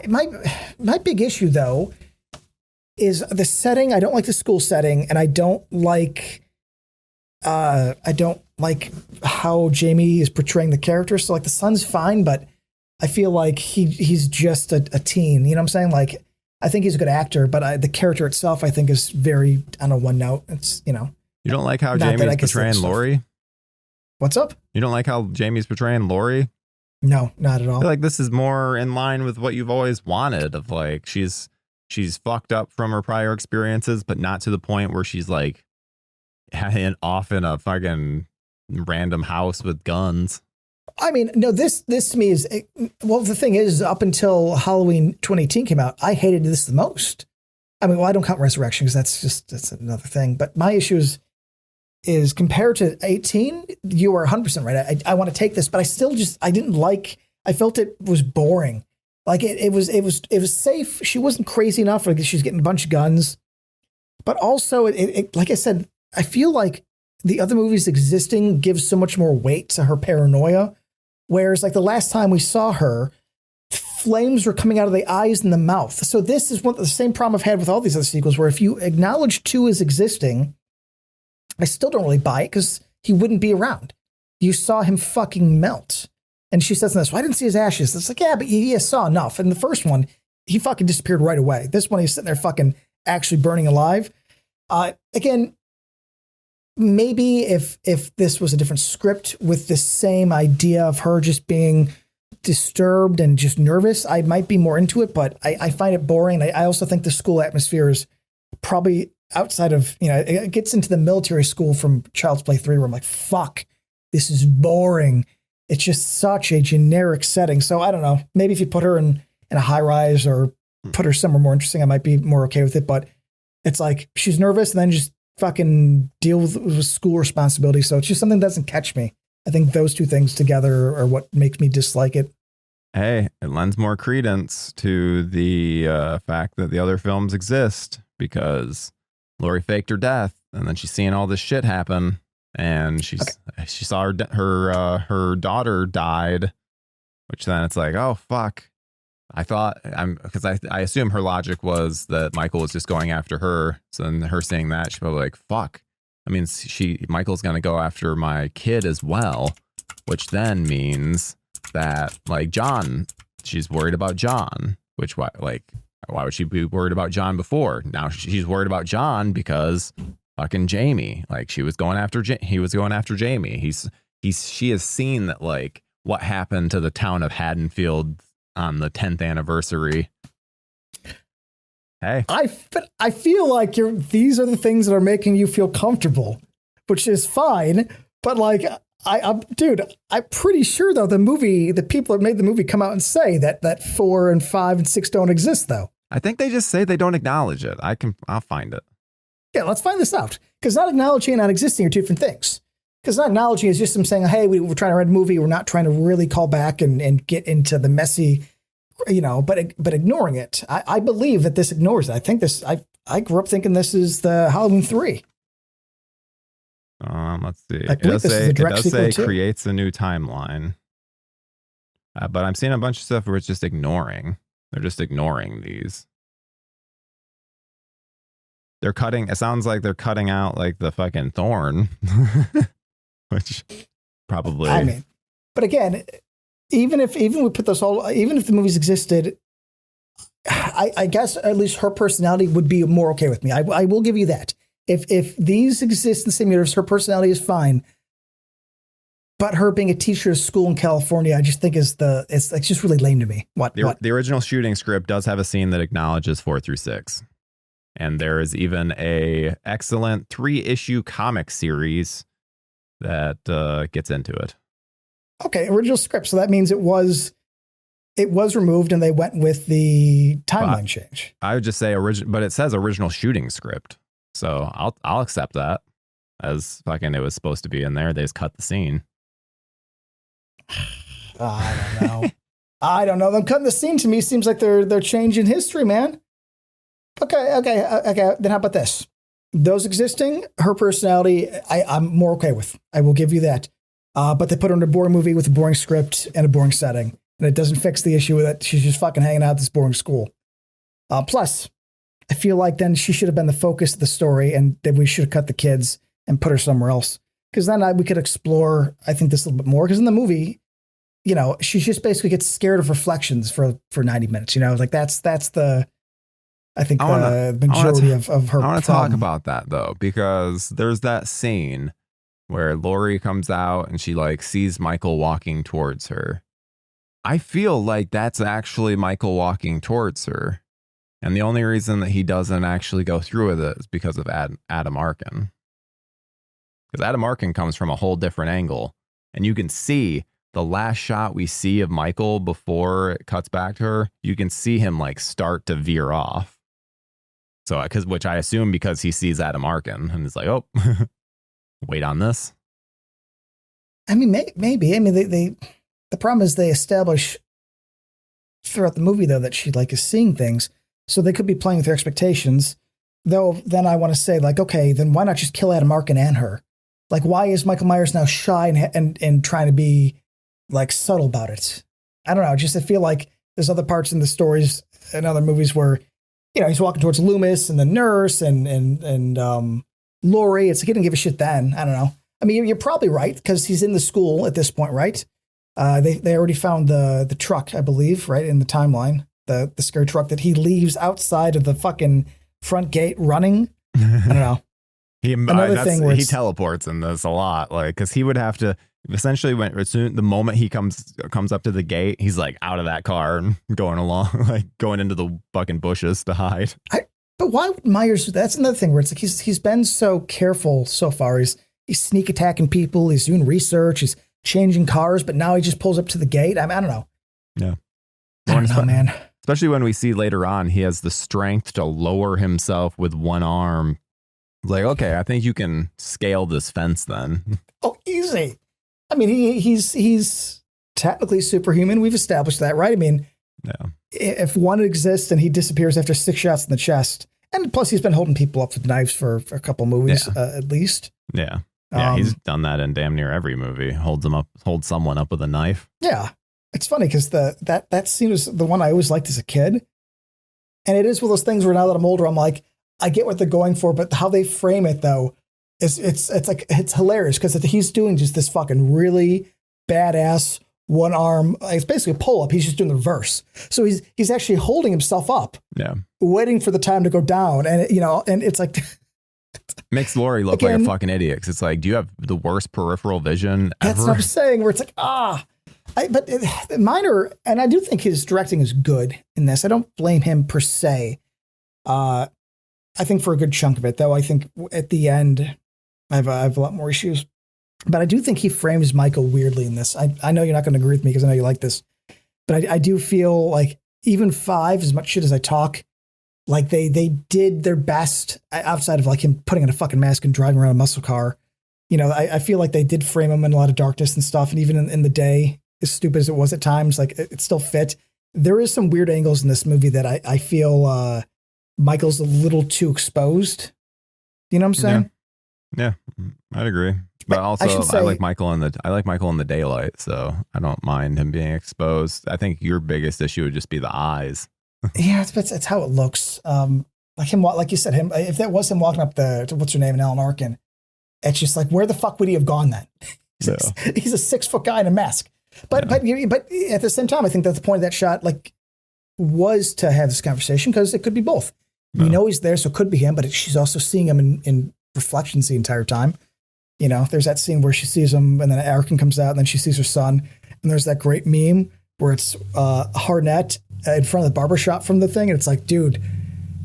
My big issue though is the setting. I don't like the school setting, and I don't like how Jamie is portraying the character. So like the son's fine, but I feel like he's just a teen. You know what I'm saying? Like, I think he's a good actor, but the character itself, I think, is very on a one note. It's, You don't like how Jamie's portraying Laurie? What's up? You don't like how Jamie's portraying Laurie? No, not at all. I feel like this is more in line with what you've always wanted of like, she's fucked up from her prior experiences, but not to the point where she's like off in a fucking random house with guns. I mean, no, this to me is, well, the thing is, up until Halloween 2018 came out, I hated this the most. I mean, well, I don't count Resurrection because that's another thing. But my issue is compared to 18, you are 100% right. I want to take this, but I still I didn't like, I felt it was boring. Like it was safe. She wasn't crazy enough. Like she's getting a bunch of guns, but also it like I said, I feel like the other movies existing gives so much more weight to her paranoia. Whereas like the last time we saw her, flames were coming out of the eyes and the mouth. So this is the same problem I've had with all these other sequels, where if you acknowledge 2 as existing, I still don't really buy it because he wouldn't be around. You saw him fucking melt. And she says in this, well, I didn't see his ashes. It's like, yeah, but you saw enough. And the first one, he fucking disappeared right away. This one, he's sitting there fucking actually burning alive. Again, maybe if this was a different script with the same idea of her just being disturbed and just nervous, I might be more into it, but I find it boring. I also think the school atmosphere is probably outside of, it gets into the military school from Child's Play 3 where I'm like, fuck, this is boring. It's just such a generic setting. So I don't know. Maybe if you put her in a high rise or put her somewhere more interesting, I might be more okay with it. But it's like she's nervous and then just fucking deal with school responsibility. So it's just something that doesn't catch me. I think those two things together are what makes me dislike it. Hey, it lends more credence to the fact that the other films exist because Lori faked her death and then she's seeing all this shit happen. And she saw her daughter died, which then it's like, oh fuck. Because I assume her logic was that Michael was just going after her. So then her saying that, she's probably like, fuck. I mean, Michael's gonna go after my kid as well, which then means that like John, she's worried about John. Why would she be worried about John before? Now she's worried about John because fucking Jamie, like he was going after Jamie. She has seen that like what happened to the town of Haddonfield on the 10th anniversary. Hey, I feel like these are the things that are making you feel comfortable, which is fine. But like, I'm pretty sure though the people that made the movie come out and say that 4 and 5 and 6 don't exist though. I think they just say they don't acknowledge it. I'll find it. Yeah, let's find this out. Because not acknowledging and not existing are two different things. Because not acknowledging is just them saying, hey, we're trying to write a movie. We're not trying to really call back and get into the messy, but ignoring it. I believe that this ignores it. I think I grew up thinking this is the Halloween 3. Let's see. I believe it does say creates a new timeline. But I'm seeing a bunch of stuff where it's just ignoring. They're just ignoring these. It sounds like they're cutting out like the fucking thorn, which probably, I mean, but again, even if we put this all, even if the movies existed, I guess at least her personality would be more okay with me. I will give you that. If these exist in the same universe, her personality is fine. But her being a teacher at school in California, I just think it's just really lame to me. The original shooting script does have a scene that acknowledges 4 through 6. And there is even a excellent 3-issue comic series that gets into it. Okay, original script. So that means it was removed and they went with the timeline change. I would just say but it says original shooting script. So I'll accept that as fucking it was supposed to be in there. They just cut the scene. I don't know. I don't know. Them cutting the scene to me seems like they're changing history, man. Okay. Then how about this? Those existing, her personality, I'm more okay with. I will give you that. But they put her in a boring movie with a boring script and a boring setting. And it doesn't fix the issue that she's just fucking hanging out at this boring school. Plus, I feel like then she should have been the focus of the story and that we should have cut the kids and put her somewhere else. Because then we could explore, I think, this a little bit more. Because in the movie, she just basically gets scared of reflections for 90 minutes. Like that's the... I think the majority of her. I want to talk about that though, because there's that scene where Lori comes out and she like sees Michael walking towards her. I feel like that's actually Michael walking towards her. And the only reason that he doesn't actually go through with it is because of Adam Arkin. Because Adam Arkin comes from a whole different angle. And you can see the last shot we see of Michael before it cuts back to her, you can see him like start to veer off. So, which I assume because he sees Adam Arkin and is like, oh, wait on this. I mean, maybe. I mean, the problem is they establish throughout the movie though that she like is seeing things, so they could be playing with her expectations. Though, then I want to say like, okay, then why not just kill Adam Arkin and her? Like, why is Michael Myers now shy and trying to be like subtle about it? I don't know. Just I feel like there's other parts in the stories and other movies where, you know, he's walking towards Loomis and the nurse and Laurie. It's like he didn't give a shit then. I don't know. I mean, you're probably right because he's in the school at this point, right? They already found the truck, I believe, right in the timeline, the scary truck that he leaves outside of the fucking front gate running. I don't know. Another thing where he teleports in this a lot, like because he would have to essentially the moment he comes up to the gate, he's like out of that car and going along, like going into the fucking bushes to hide. But why would Myers? That's another thing where it's like he's been so careful so far. He's sneak attacking people. He's doing research. He's changing cars, but now he just pulls up to the gate. I don't know. Yeah, I don't know, man. Especially when we see later on, he has the strength to lower himself with one arm. Like, okay, I think you can scale this fence then. Oh, easy. I mean, he's technically superhuman. We've established that, right? I mean, yeah. If one exists and he disappears after 6 shots in the chest, and plus he's been holding people up with knives for a couple movies, at least. Yeah. Yeah, he's done that in damn near every movie. Holds someone up with a knife. Yeah. It's funny because that scene was the one I always liked as a kid. And it is one of those things where now that I'm older, I'm like, I get what they're going for, but how they frame it though is it's hilarious because he's doing just this fucking really badass one arm. It's basically a pull up. He's just doing the reverse. So he's actually holding himself up. Yeah. Waiting for the time to go down. And and it's like makes Laurie look like a fucking idiot. 'Cause it's like, do you have the worst peripheral vision ever? That's what I'm saying, where it's like, but minor, and I do think his directing is good in this. I don't blame him per se. I think for a good chunk of it, though, I think at the end, I have a lot more issues. But I do think he frames Michael weirdly in this. I know you're not going to agree with me because I know you like this. But I do feel like even 5, as much shit as I talk, like they did their best outside of like him putting on a fucking mask and driving around a muscle car. You know, I feel like they did frame him in a lot of darkness and stuff. And even in the day, as stupid as it was at times, like it still fit. There is some weird angles in this movie that I feel Michael's a little too exposed. You know what I'm saying? Yeah, I'd agree. But also, I like Michael in the daylight, so I don't mind him being exposed. I think your biggest issue would just be the eyes. Yeah, it's how it looks. Like him, like you said, him. If that was him walking up to what's her name, and Alan Arkin, it's just like, where the fuck would he have gone then? He's a 6-foot guy in a mask. But at the same time, I think that the point of that shot, like, was to have this conversation because it could be both. We know he's there, so it could be him, but she's also seeing him in reflections the entire time. You know, there's that scene where she sees him, and then Arkin comes out, and then she sees her son, and there's that great meme where it's Harnett in front of the barbershop from the thing, and it's like, dude,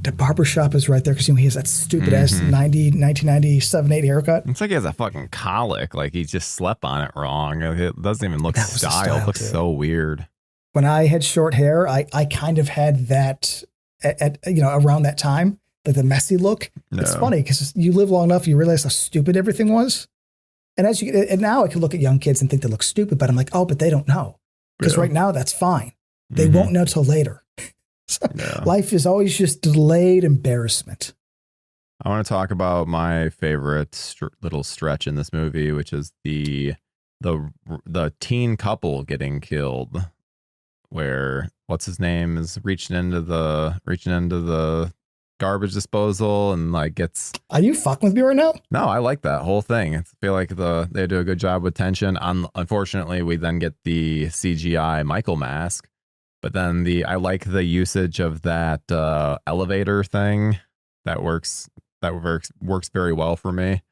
the barbershop is right there because he has that stupid ass 1997 8 haircut. It's like he has a fucking colic, like he just slept on it wrong. It doesn't even look styled. It looks so weird. When I had short hair, I kind of had that at around that time, like the messy look. No. It's funny because you live long enough, you realize how stupid everything was. And now I can look at young kids and think they look stupid, but I'm like, oh, but they don't know. Because right now that's fine. They won't know till later. So life is always just delayed embarrassment. I want to talk about my favorite little stretch in this movie, which is the teen couple getting killed, where what's his name is reaching into the garbage disposal and like gets. Are you fucking with me right now? No, I like that whole thing. I feel like they do a good job with tension. Unfortunately, we then get the CGI Michael mask, but then I like the usage of that elevator thing that works very well for me,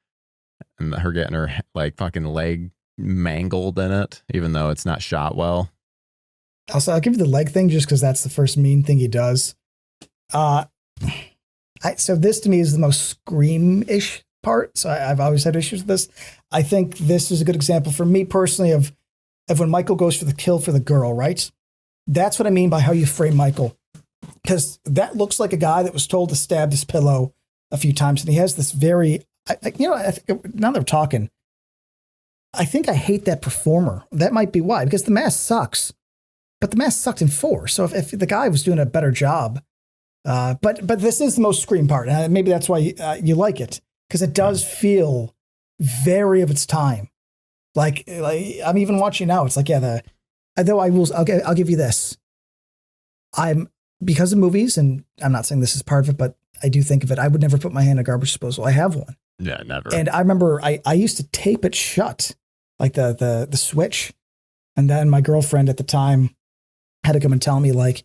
and her getting her like fucking leg mangled in it, even though it's not shot well. Also, I'll give you the leg thing just because that's the first mean thing he does. So this to me is the most Scream-ish part. So I've always had issues with this. I think this is a good example for me personally of of when Michael goes for the kill for the girl, right? That's what I mean by how you frame Michael. Because that looks like a guy that was told to stab this pillow a few times. And he has this very, I think, now that we're talking, I think I hate that performer. That might be why, because The Mask sucks. But The Mask sucked in 4. So if the guy was doing a better job, but this is the most Scream part. And maybe that's why you like it. Because it does feel very of its time. Like I'm even watching now. It's like, though I'll give you this. Because of movies, and I'm not saying this is part of it, but I do think of it. I would never put my hand in a garbage disposal. I have one. Yeah, never. And I remember I used to tape it shut, like the switch. And then my girlfriend at the time had to come and tell me, like,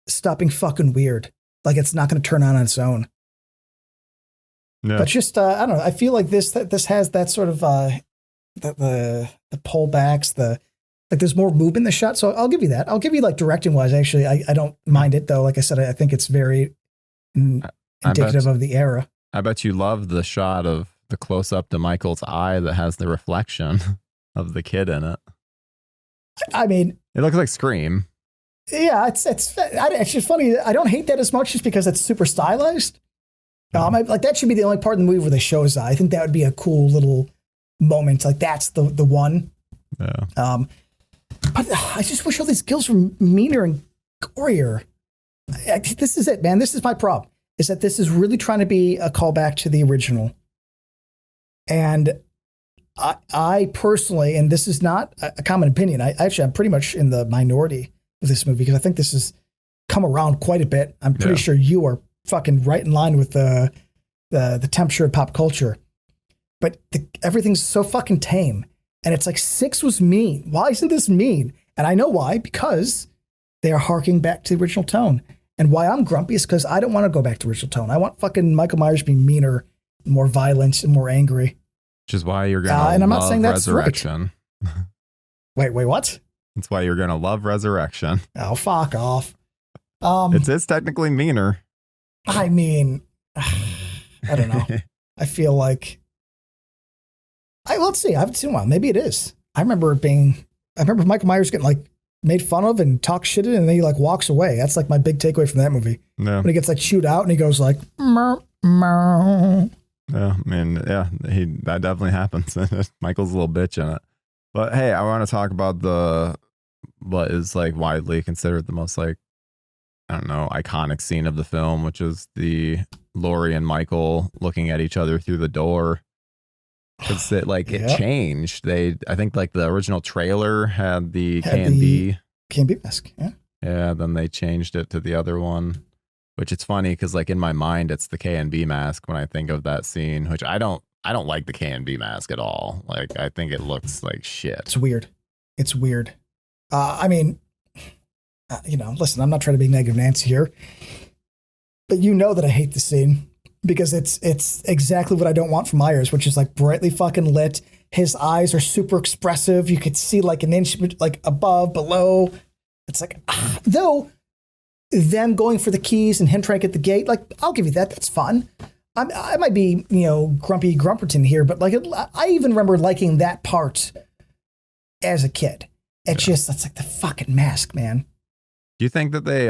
stop being fucking weird. Like, it's not going to turn on its own. No. But just, I don't know. I feel like this has that sort of the pullbacks, like there's more movement in the shot. So I'll give you that. I'll give you like directing wise. Actually, I don't mind it though. Like I said, I think it's very indicative of the era. I bet you love the shot of the close up to Michael's eye that has the reflection of the kid in it. I mean, it looks like Scream. Yeah, it's just funny. I don't hate that as much just because it's super stylized. Like that should be the only part in the movie where they show his eye. I think that would be a cool little moment. Like that's the one. Yeah. But I just wish all these kills were meaner and gorier. This is it, man. This is my problem. Is that this is really trying to be a callback to the original. And I personally, and this is not a common opinion. I'm pretty much in the minority of this movie because I think this has come around quite a bit. I'm pretty sure you are fucking right in line with the temperature of pop culture. But everything's so fucking tame. And it's like 6 was mean. Why isn't this mean? And I know why, because they are harking back to the original tone. And why I'm grumpy is because I don't want to go back to original tone. I want fucking Michael Myers to be meaner, more violent, and more angry. Which is why you're going to love I'm not saying that's Resurrection. Right. Wait, what? That's why you're going to love Resurrection. Oh, fuck off. It's technically meaner. I mean, I don't know. I feel like... let's see. I haven't seen one. Maybe it is. I remember Michael Myers getting like made fun of and talk shit and then he like walks away. That's like my big takeaway from that movie. No. When he gets like chewed out and he goes like, meow, meow. Yeah, I mean, that definitely happens. Michael's a little bitch in it. But hey, I want to talk about what is like widely considered the most like, I don't know, iconic scene of the film, which is the Laurie and Michael looking at each other through the door. Because it changed. I think like the original trailer had the K&B mask. Yeah. Yeah. Then they changed it to the other one, which it's funny because like in my mind it's the K&B mask when I think of that scene, which I don't like the K&B mask at all. Like I think it looks like shit. It's weird. I mean, listen, I'm not trying to be negative Nancy here, but you know that I hate the scene. Because it's exactly what I don't want from Myers, which is like brightly fucking lit. His eyes are super expressive. You could see like an inch like above, below. It's like, though them going for the keys and him trying to get the gate, like I'll give you that. That's fun. I might be, grumpy Grumperton here, but like I even remember liking that part as a kid. That's like the fucking mask, man. Do you think that they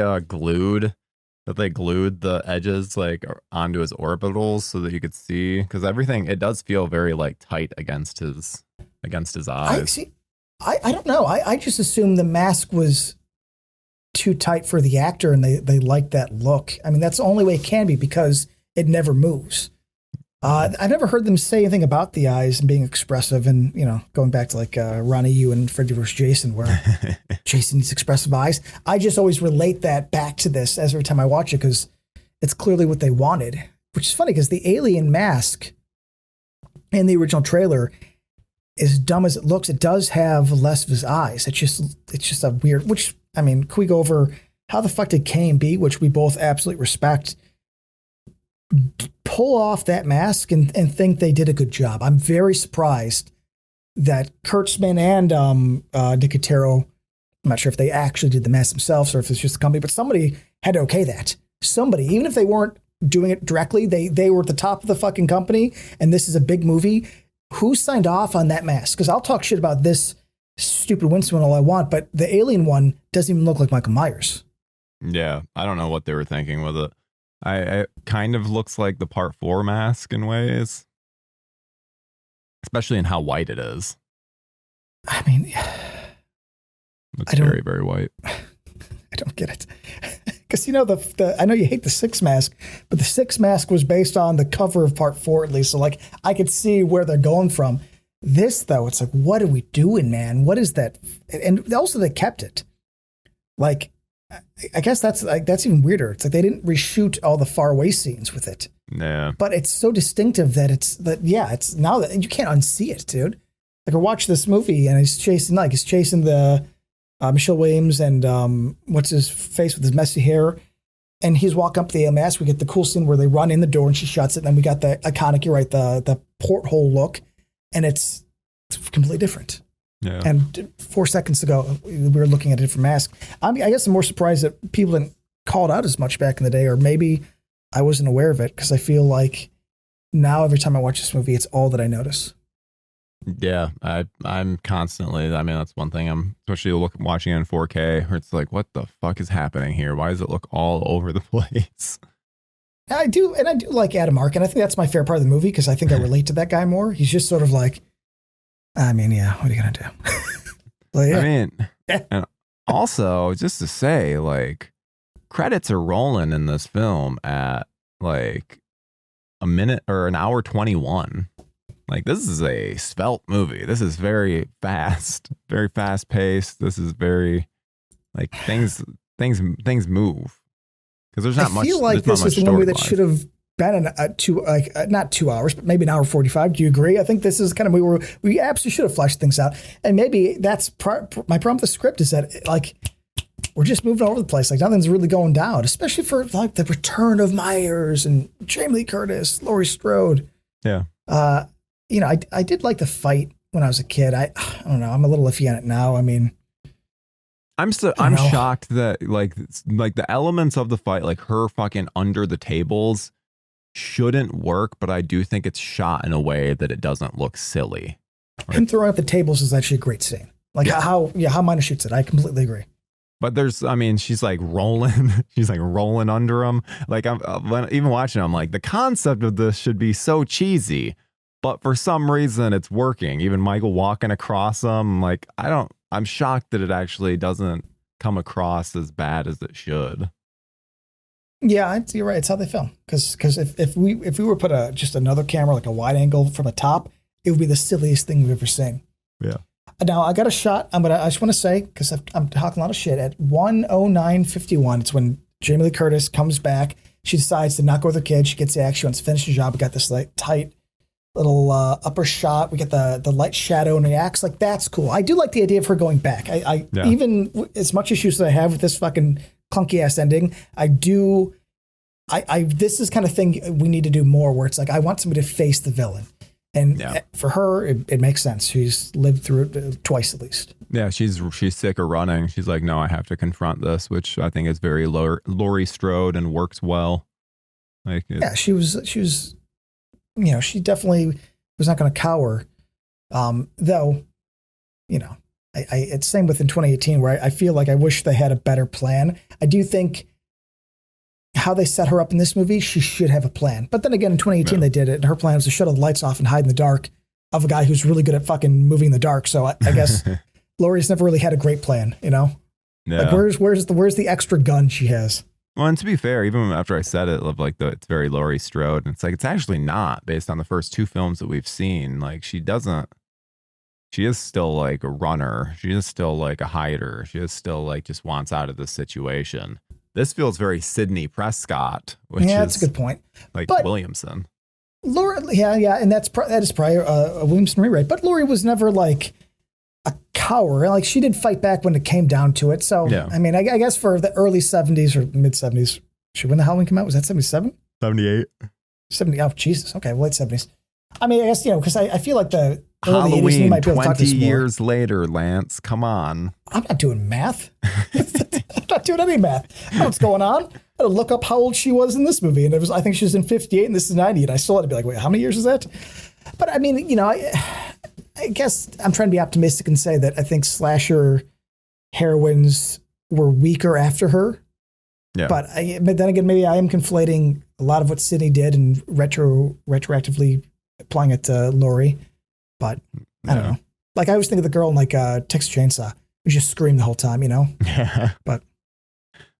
glued the edges like onto his orbitals so that you could see? Because everything, it does feel very like tight against his eyes. I don't know. I just assumed the mask was too tight for the actor and they liked that look. I mean, that's the only way it can be because it never moves. I've never heard them say anything about the eyes and being expressive and, going back to like Ronnie Yu and Freddy vs. Jason where Jason needs expressive eyes. I just always relate that back to this every time I watch it because it's clearly what they wanted, which is funny because the alien mask in the original trailer, as dumb as it looks, it does have less of his eyes. It's just a weird, which, I mean, can we go over how the fuck did K&B, which we both absolutely respect, pull off that mask and think they did a good job? I'm very surprised that Kurtzman and Nicotero, I'm not sure if they actually did the mask themselves or if it's just a company, but somebody had to okay that. Somebody, even if they weren't doing it directly, they were at the top of the fucking company and this is a big movie. Who signed off on that mask? Because I'll talk shit about this stupid Winston all I want, but the alien one doesn't even look like Michael Myers. Yeah, I don't know what they were thinking with it. It kind of looks like the Part 4 mask in ways, especially in how white it is. I mean, Looks very, very white. I don't get it. Because, you know, I know you hate the 6 mask, but the 6 mask was based on the cover of Part 4, at least. So, like, I could see where they're going from. This, though, it's like, what are we doing, man? What is that? And also, they kept it. Like, I guess that's even weirder. It's like they didn't reshoot all the far away scenes with it. Yeah. But it's so distinctive that it's now that you can't unsee it, dude. Like, I watched this movie and he's chasing the Michelle Williams and what's his face with his messy hair. And he's walking up the mask. We get the cool scene where they run in the door and she shuts it. And then we got the iconic, you're right, the porthole look. And it's completely different. Yeah. And 4 seconds ago, we were looking at a different mask. I guess I'm more surprised that people didn't call it out as much back in the day, or maybe I wasn't aware of it, because I feel like now every time I watch this movie, it's all that I notice. Yeah, I'm constantly, I mean, that's one thing I'm especially watching it in 4K where it's like, what the fuck is happening here? Why does it look all over the place? I do like Adam Arkin. I think that's my favorite part of the movie, because I think I relate to that guy more. He's just sort of like, I mean, yeah, what are you going to do? Like, yeah. I mean, and also just to say, like, credits are rolling in this film at like a minute or an hour 21. Like, this is a svelte movie. This is very fast paced. This is very, like, things move. Because there's not much. I feel like this is a movie that should have been not 2 hours, but maybe an hour 45. Do you agree? I think this is kind of we absolutely should have fleshed things out. And maybe that's my problem with the script, is that, like, we're just moving all over the place. Like, nothing's really going down, especially for, like, the return of Myers and Jamie Lee Curtis, Laurie Strode. Yeah. You know, I did like the fight when I was a kid. I don't know. I'm a little iffy on it now. I mean, I'm shocked that like the elements of the fight, like her fucking under the tables, shouldn't work, but I do think it's shot in a way that it doesn't look silly. Right? Him throwing up the tables is actually a great scene. Like, how Mina shoots it. I completely agree. But she's like rolling, under him. Like, even watching, I'm like, the concept of this should be so cheesy, but for some reason it's working. Even Michael walking across them, like, I'm shocked that it actually doesn't come across as bad as it should. Yeah, you're right. It's how they film. Because if we were put just another camera, like a wide angle from the top, it would be the silliest thing we've ever seen. Yeah. Now I got a shot. I just want to say, because I'm talking a lot of shit, at 1:09:51, it's when Jamie Lee Curtis comes back. She decides to not go with her kid. She gets the action. She wants to finish the job. We got this, like, tight little upper shot. We get the light shadow and reacts. Like, that's cool. I do like the idea of her going back. Even as much issues as I have with this fucking clunky ass ending, this is kind of thing we need to do more, where it's like, I want somebody to face the villain. And for her, it makes sense. She's lived through it twice at least. Yeah, she's sick of running. She's like, no, I have to confront this, which I think is very Laurie Strode and works well. Like, she was, you know, she definitely was not going to cower. Though, you know, it's same within 2018, where I feel like I wish they had a better plan. I do think how they set her up in this movie, she should have a plan. But then again, in 2018, they did it, and her plan was to shut all the lights off and hide in the dark of a guy who's really good at fucking moving in the dark. So I guess Laurie's never really had a great plan, you know? Yeah. Like, where's the extra gun she has? Well, and to be fair, even after I said it, like, it's very Laurie Strode, and it's like, it's actually not, based on the first 2 films that we've seen. Like, she is still like a runner. She is still like a hider. She is still like just wants out of this situation. This feels very Sidney Prescott, which that's a good point. Like, but Williamson. Laurie, and that is probably a Williamson rewrite. But Laurie was never like a coward. Like, she did fight back when it came down to it. So, I mean, I guess for the early 70s or mid 70s, when the Halloween came out, was that 77? 78. 70. Oh, Jesus. Okay, late 70s. I mean, I guess, you know, because I feel like the early Halloween 80s, you might be able to talk 20 this more. years later, Lance. Come on. I'm not doing math. I'm not doing any math. I know what's going on. I had to look up how old she was in this movie. And I think she was in 58 and this is 90. And I still had to be like, wait, how many years is that? But I mean, you know, I guess I'm trying to be optimistic and say that I think slasher heroines were weaker after her. Yeah. But then again, maybe I am conflating a lot of what Sydney did and retroactively applying it to Laurie. But I don't know. Like I always think of the girl in like Texas Chainsaw who just screamed the whole time, you know? Yeah. But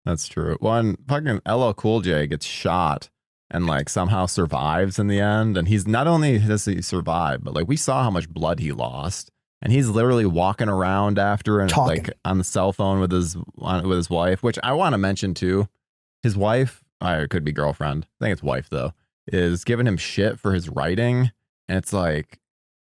that's true. One fucking LL Cool J gets shot and like somehow survives in the end. And he's not only does he survive, but like we saw how much blood he lost. And he's literally walking around after and like on the cell phone with his wife, which I want to mention too. His wife, it could be girlfriend. I think it's wife though, is giving him shit for his writing. And it's like,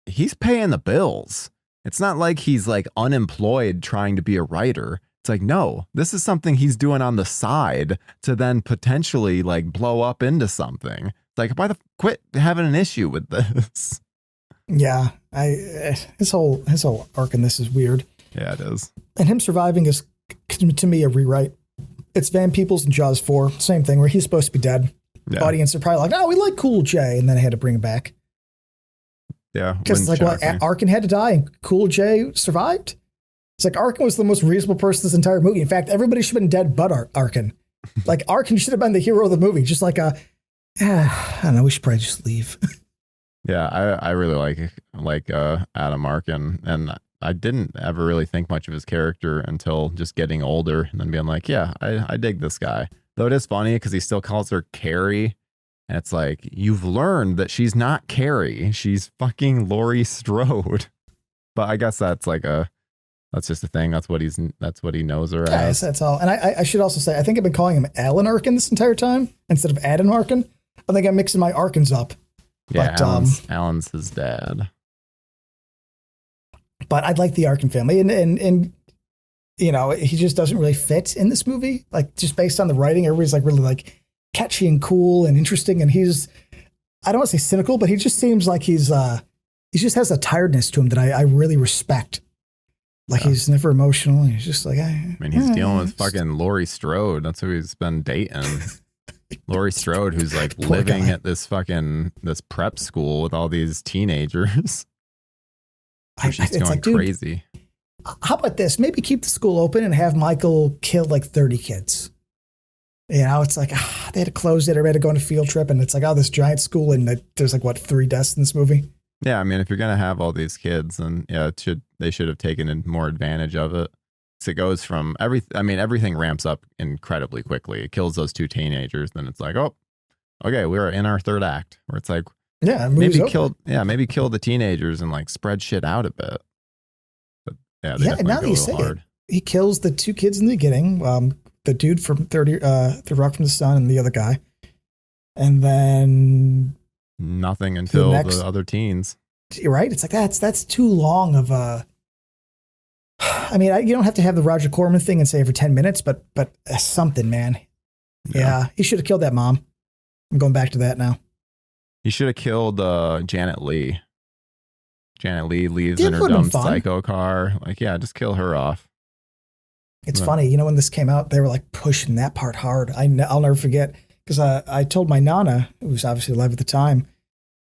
he's paying the bills. It's not like he's like unemployed trying to be a writer. It's like, no, this is something he's doing on the side to then potentially like blow up into something. It's like, quit having an issue with this. Yeah, his whole arc in this is weird. Yeah, it is. And him surviving is to me a rewrite. It's Van Peebles and Jaws 4, same thing where he's supposed to be dead. Yeah. The audience are probably like, "No, we like Cool J," and then I had to bring him back. Yeah, because like what Arkin had to die and Cool J survived. It's like Arkin was the most reasonable person this entire movie. In fact, everybody should have been dead but Arkin. Like Arkin should have been the hero of the movie. Just like I don't know, we should probably just leave. Yeah, I really like Adam Arkin, and I didn't ever really think much of his character until just getting older and then being like, yeah, I dig this guy. Though it is funny because he still calls her Carrie, and it's like, you've learned that she's not Carrie, she's fucking Laurie Strode. But I guess that's just a thing. That's what he knows her as. That's all. And I should also say, I think I've been calling him Alan Arkin this entire time instead of Adam Arkin. I think I'm mixing my Arkins up. Yeah, but, Alan's his dad. But I'd like the Arkin family, and you know, he just doesn't really fit in this movie. Like just based on the writing, everybody's like really like catchy and cool and interesting, and he's, I don't want to say cynical, but he just seems like he just has a tiredness to him that I really respect. Like he's never emotional. He's just like, I mean, he's dealing with fucking Laurie Strode. That's who he's been dating. Laurie Strode, who's like living at this prep school with all these teenagers. She's going like, crazy. How about this? Maybe keep the school open and have Michael kill like 30 kids. You know, it's like they had to close it. Everybody had to go on a field trip, and it's like, this giant school, and there's like 3 deaths in this movie. Yeah, I mean, if you're gonna have all these kids, then yeah, they should have taken more advantage of it. So it goes from everything ramps up incredibly quickly. It kills those 2 teenagers, then it's like, oh, okay, we're in our 3rd act, where it's like, maybe kill the teenagers and like spread shit out a bit. But yeah, now that you say it, he kills the 2 kids in the beginning, the dude from 30 Rock from the Sun and the other guy, and then nothing until the other teens. You're right. It's like that's too long of a. I mean, you don't have to have the Roger Corman thing and say every 10 minutes, but something, man. Yeah, he should have killed that mom. I'm going back to that now. He should have killed Janet Leigh. Janet Leigh leaves in her dumb psycho car. Like, yeah, just kill her off. It's funny, you know, when this came out, they were like pushing that part hard. I'll never forget, because I told my Nana, who was obviously alive at the time,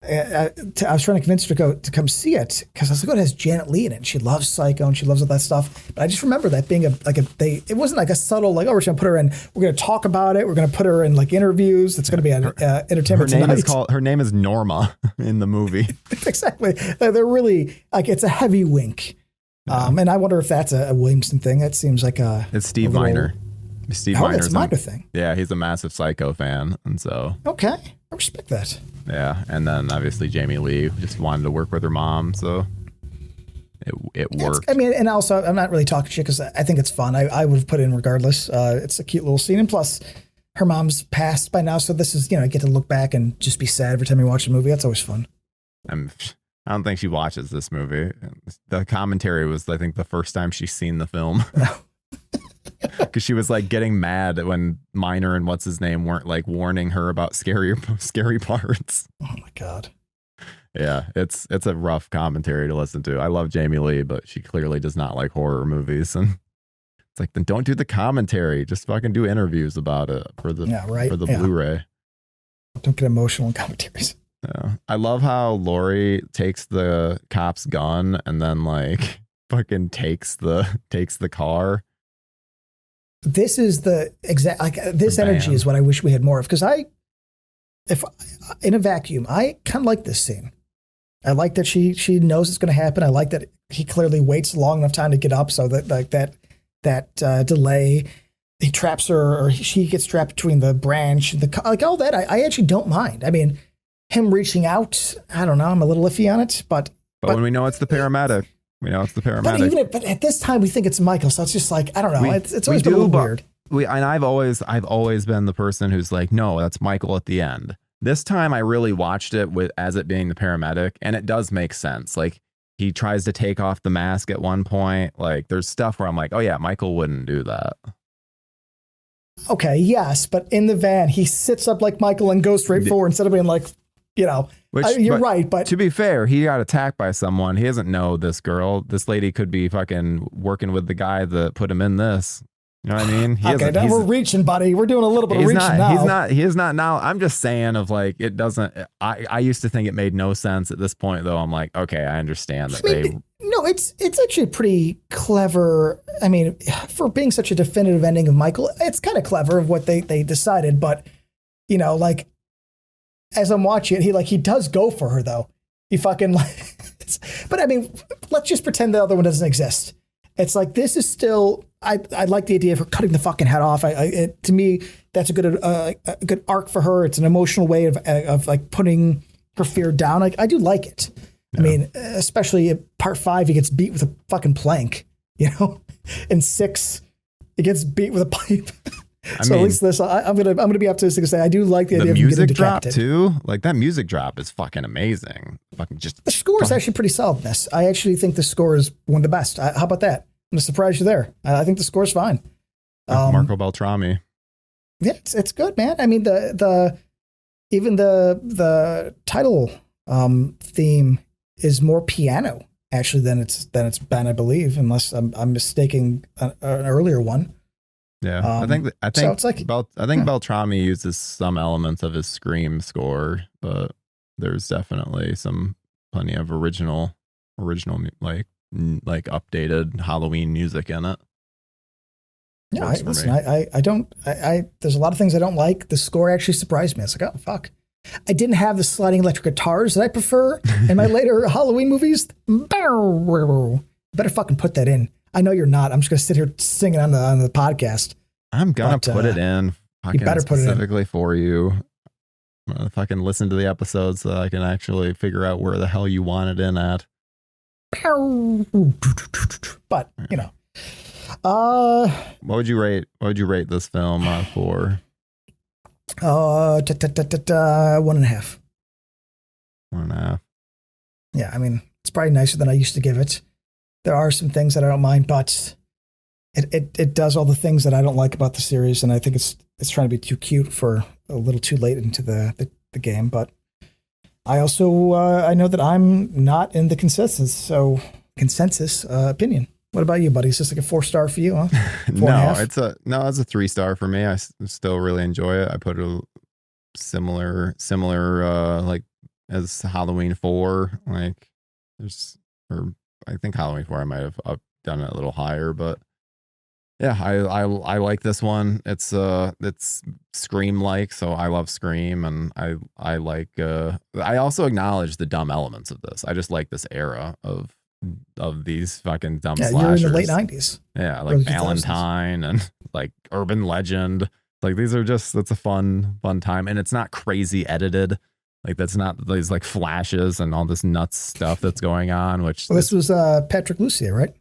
I was trying to convince her to come see it, because I was like, it has Janet Leigh in it, and she loves Psycho and she loves all that stuff. But I just remember that being it wasn't like a subtle like, we're going to put her in, we're going to talk about it, we're going to put her in like interviews. It's going to be an entertainment tonight. Her name is Norma in the movie. Exactly. They're really like, it's a heavy wink. Yeah. And I wonder if that's a Williamson thing. That seems like it's Steve Miner. Steve Miner's it's a Miner thing. Yeah, he's a massive Psycho fan, and so okay, I respect that. Yeah, and then obviously Jamie Lee just wanted to work with her mom, so it worked. I mean, and also I'm not really talking shit because I think it's fun. I would have put it in regardless. It's a cute little scene, and plus her mom's passed by now, so this is, you know, I get to look back and just be sad every time you watch a movie. That's always fun. I don't think she watches this movie. The commentary was, I think, the first time she's seen the film. Because she was like getting mad when Miner and what's his name weren't like warning her about scary parts. Oh my God. Yeah, it's a rough commentary to listen to. I love Jamie Lee, but she clearly does not like horror movies. And it's like, then don't do the commentary. Just fucking do interviews about it for the Blu-ray. Don't get emotional in commentaries. Yeah. I love how Lori takes the cop's gun and then like fucking takes the car. This is the exact like this The energy van. is what I wish we had more of because if in a vacuum, I kind of like this scene. I like that she knows it's going to happen. I like that he clearly waits long enough time to get up so that like that delay. He traps her, or she gets trapped between the branch and the like all that. I actually don't mind. I mean, him reaching out, I don't know. I'm a little iffy on it, but when we know it's the paramedic, but at this time we think it's Michael, so it's just like I don't know. It's always been a little weird. And I've always been the person who's like, no, that's Michael at the end. This time I really watched it as it being the paramedic, and it does make sense. Like he tries to take off the mask at one point. Like there's stuff where I'm like, oh yeah, Michael wouldn't do that. Okay, yes, but in the van, he sits up like Michael and goes straight forward instead of being like, you're right. But to be fair, he got attacked by someone. He doesn't know this girl. This lady could be fucking working with the guy that put him in this. You know what I mean? Okay, now we're reaching, buddy. We're doing a little bit of reaching now. He is not now. I'm just saying of like, it doesn't, I used to think it made no sense at this point though. I'm like, okay, I understand that No, it's actually pretty clever. I mean, for being such a definitive ending of Michael, it's kind of clever of what they decided. But, like, as I'm watching it, he does go for her, though. He fucking, but I mean, let's just pretend the other one doesn't exist. It's like, this is still, I like the idea of her cutting the fucking head off. To me, that's a good arc for her. It's an emotional way of like putting her fear down. I do like it. Yeah. I mean, especially in part 5, he gets beat with a fucking plank, In 6, he gets beat with a pipe. At least this, I'm gonna be optimistic and say I do like the idea of music drop too. Like that music drop is fucking amazing. Fucking just the score is actually pretty solid in this. I actually think the score is one of the best. How about that? I'm gonna surprise you there. I think the score's fine. Marco Beltrami. Yeah, it's good, man. I mean even the title theme is more piano actually than it's been, I believe, unless I'm mistaking an earlier one. Yeah, I think so it's like, Beltrami uses some elements of his Scream score, but there's definitely plenty of original like updated Halloween music in it. Yeah, I don't. There's a lot of things I don't like. The score actually surprised me. It's like, oh fuck. I didn't have the sliding electric guitars that I prefer in my later Halloween movies. Better fucking put that in. I know you're not. I'm just gonna sit here singing on the podcast. I'm gonna put it in. You better put it in specifically for you. I'm gonna fucking listen to the episodes so that I can actually figure out where the hell you want it in at. But what would you rate this film for? 1.5. 1.5. Yeah, I mean, it's probably nicer than I used to give it. There are some things that I don't mind, but it does all the things that I don't like about the series, and I think it's trying to be too cute for a little too late into the game. But I also I know that I'm not in the consensus opinion. What about you, buddy? Is this like a 4-star for you, huh? 4.5? It's a 3-star for me. I still really enjoy it. I put a similar like as Halloween 4. Like I think Halloween 4 I might have done it a little higher, but yeah, I like this one. It's Scream like, so I love Scream, and I like I also acknowledge the dumb elements of this. I just like this era of these fucking dumb slashers. You're in the late 90s. Yeah, like Valentine and like Urban Legend. Like these are just, it's a fun time, and it's not crazy edited. Like that's not these like flashes and all this nuts stuff that's going on. Which this was Patrick Lussier, right?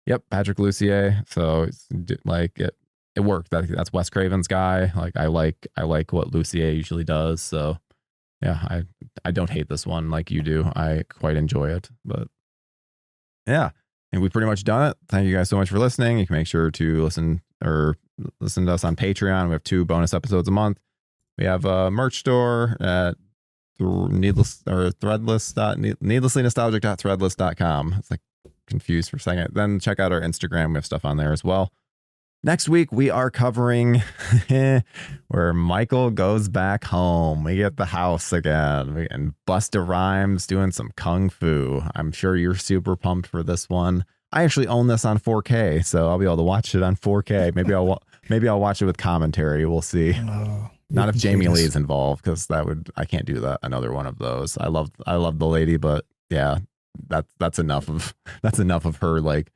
Yep, Patrick Lussier. So it's like it worked. That's Wes Craven's guy. Like I like what Lussier usually does. So yeah, I don't hate this one like you do. I quite enjoy it. But yeah, and we've pretty much done it. Thank you guys so much for listening. You can make sure to listen to us on Patreon. We have 2 bonus episodes a month. We have a merch store at needlesslynostalgic.threadless.com. It's like confused for a second. Then check out our Instagram. We have stuff on there as well. Next week, we are covering where Michael goes back home. We get the house again. And Busta Rhymes doing some kung fu. I'm sure you're super pumped for this one. I actually own this on 4K, so I'll be able to watch it on 4K. Maybe I'll watch it with commentary. We'll see. Not if Jamie Lee's involved, because I can't do that. Another one of those. I love the lady, but yeah, that's enough of her like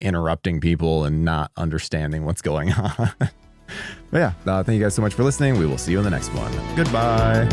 interrupting people and not understanding what's going on. But yeah, thank you guys so much for listening. We will see you in the next one. Goodbye.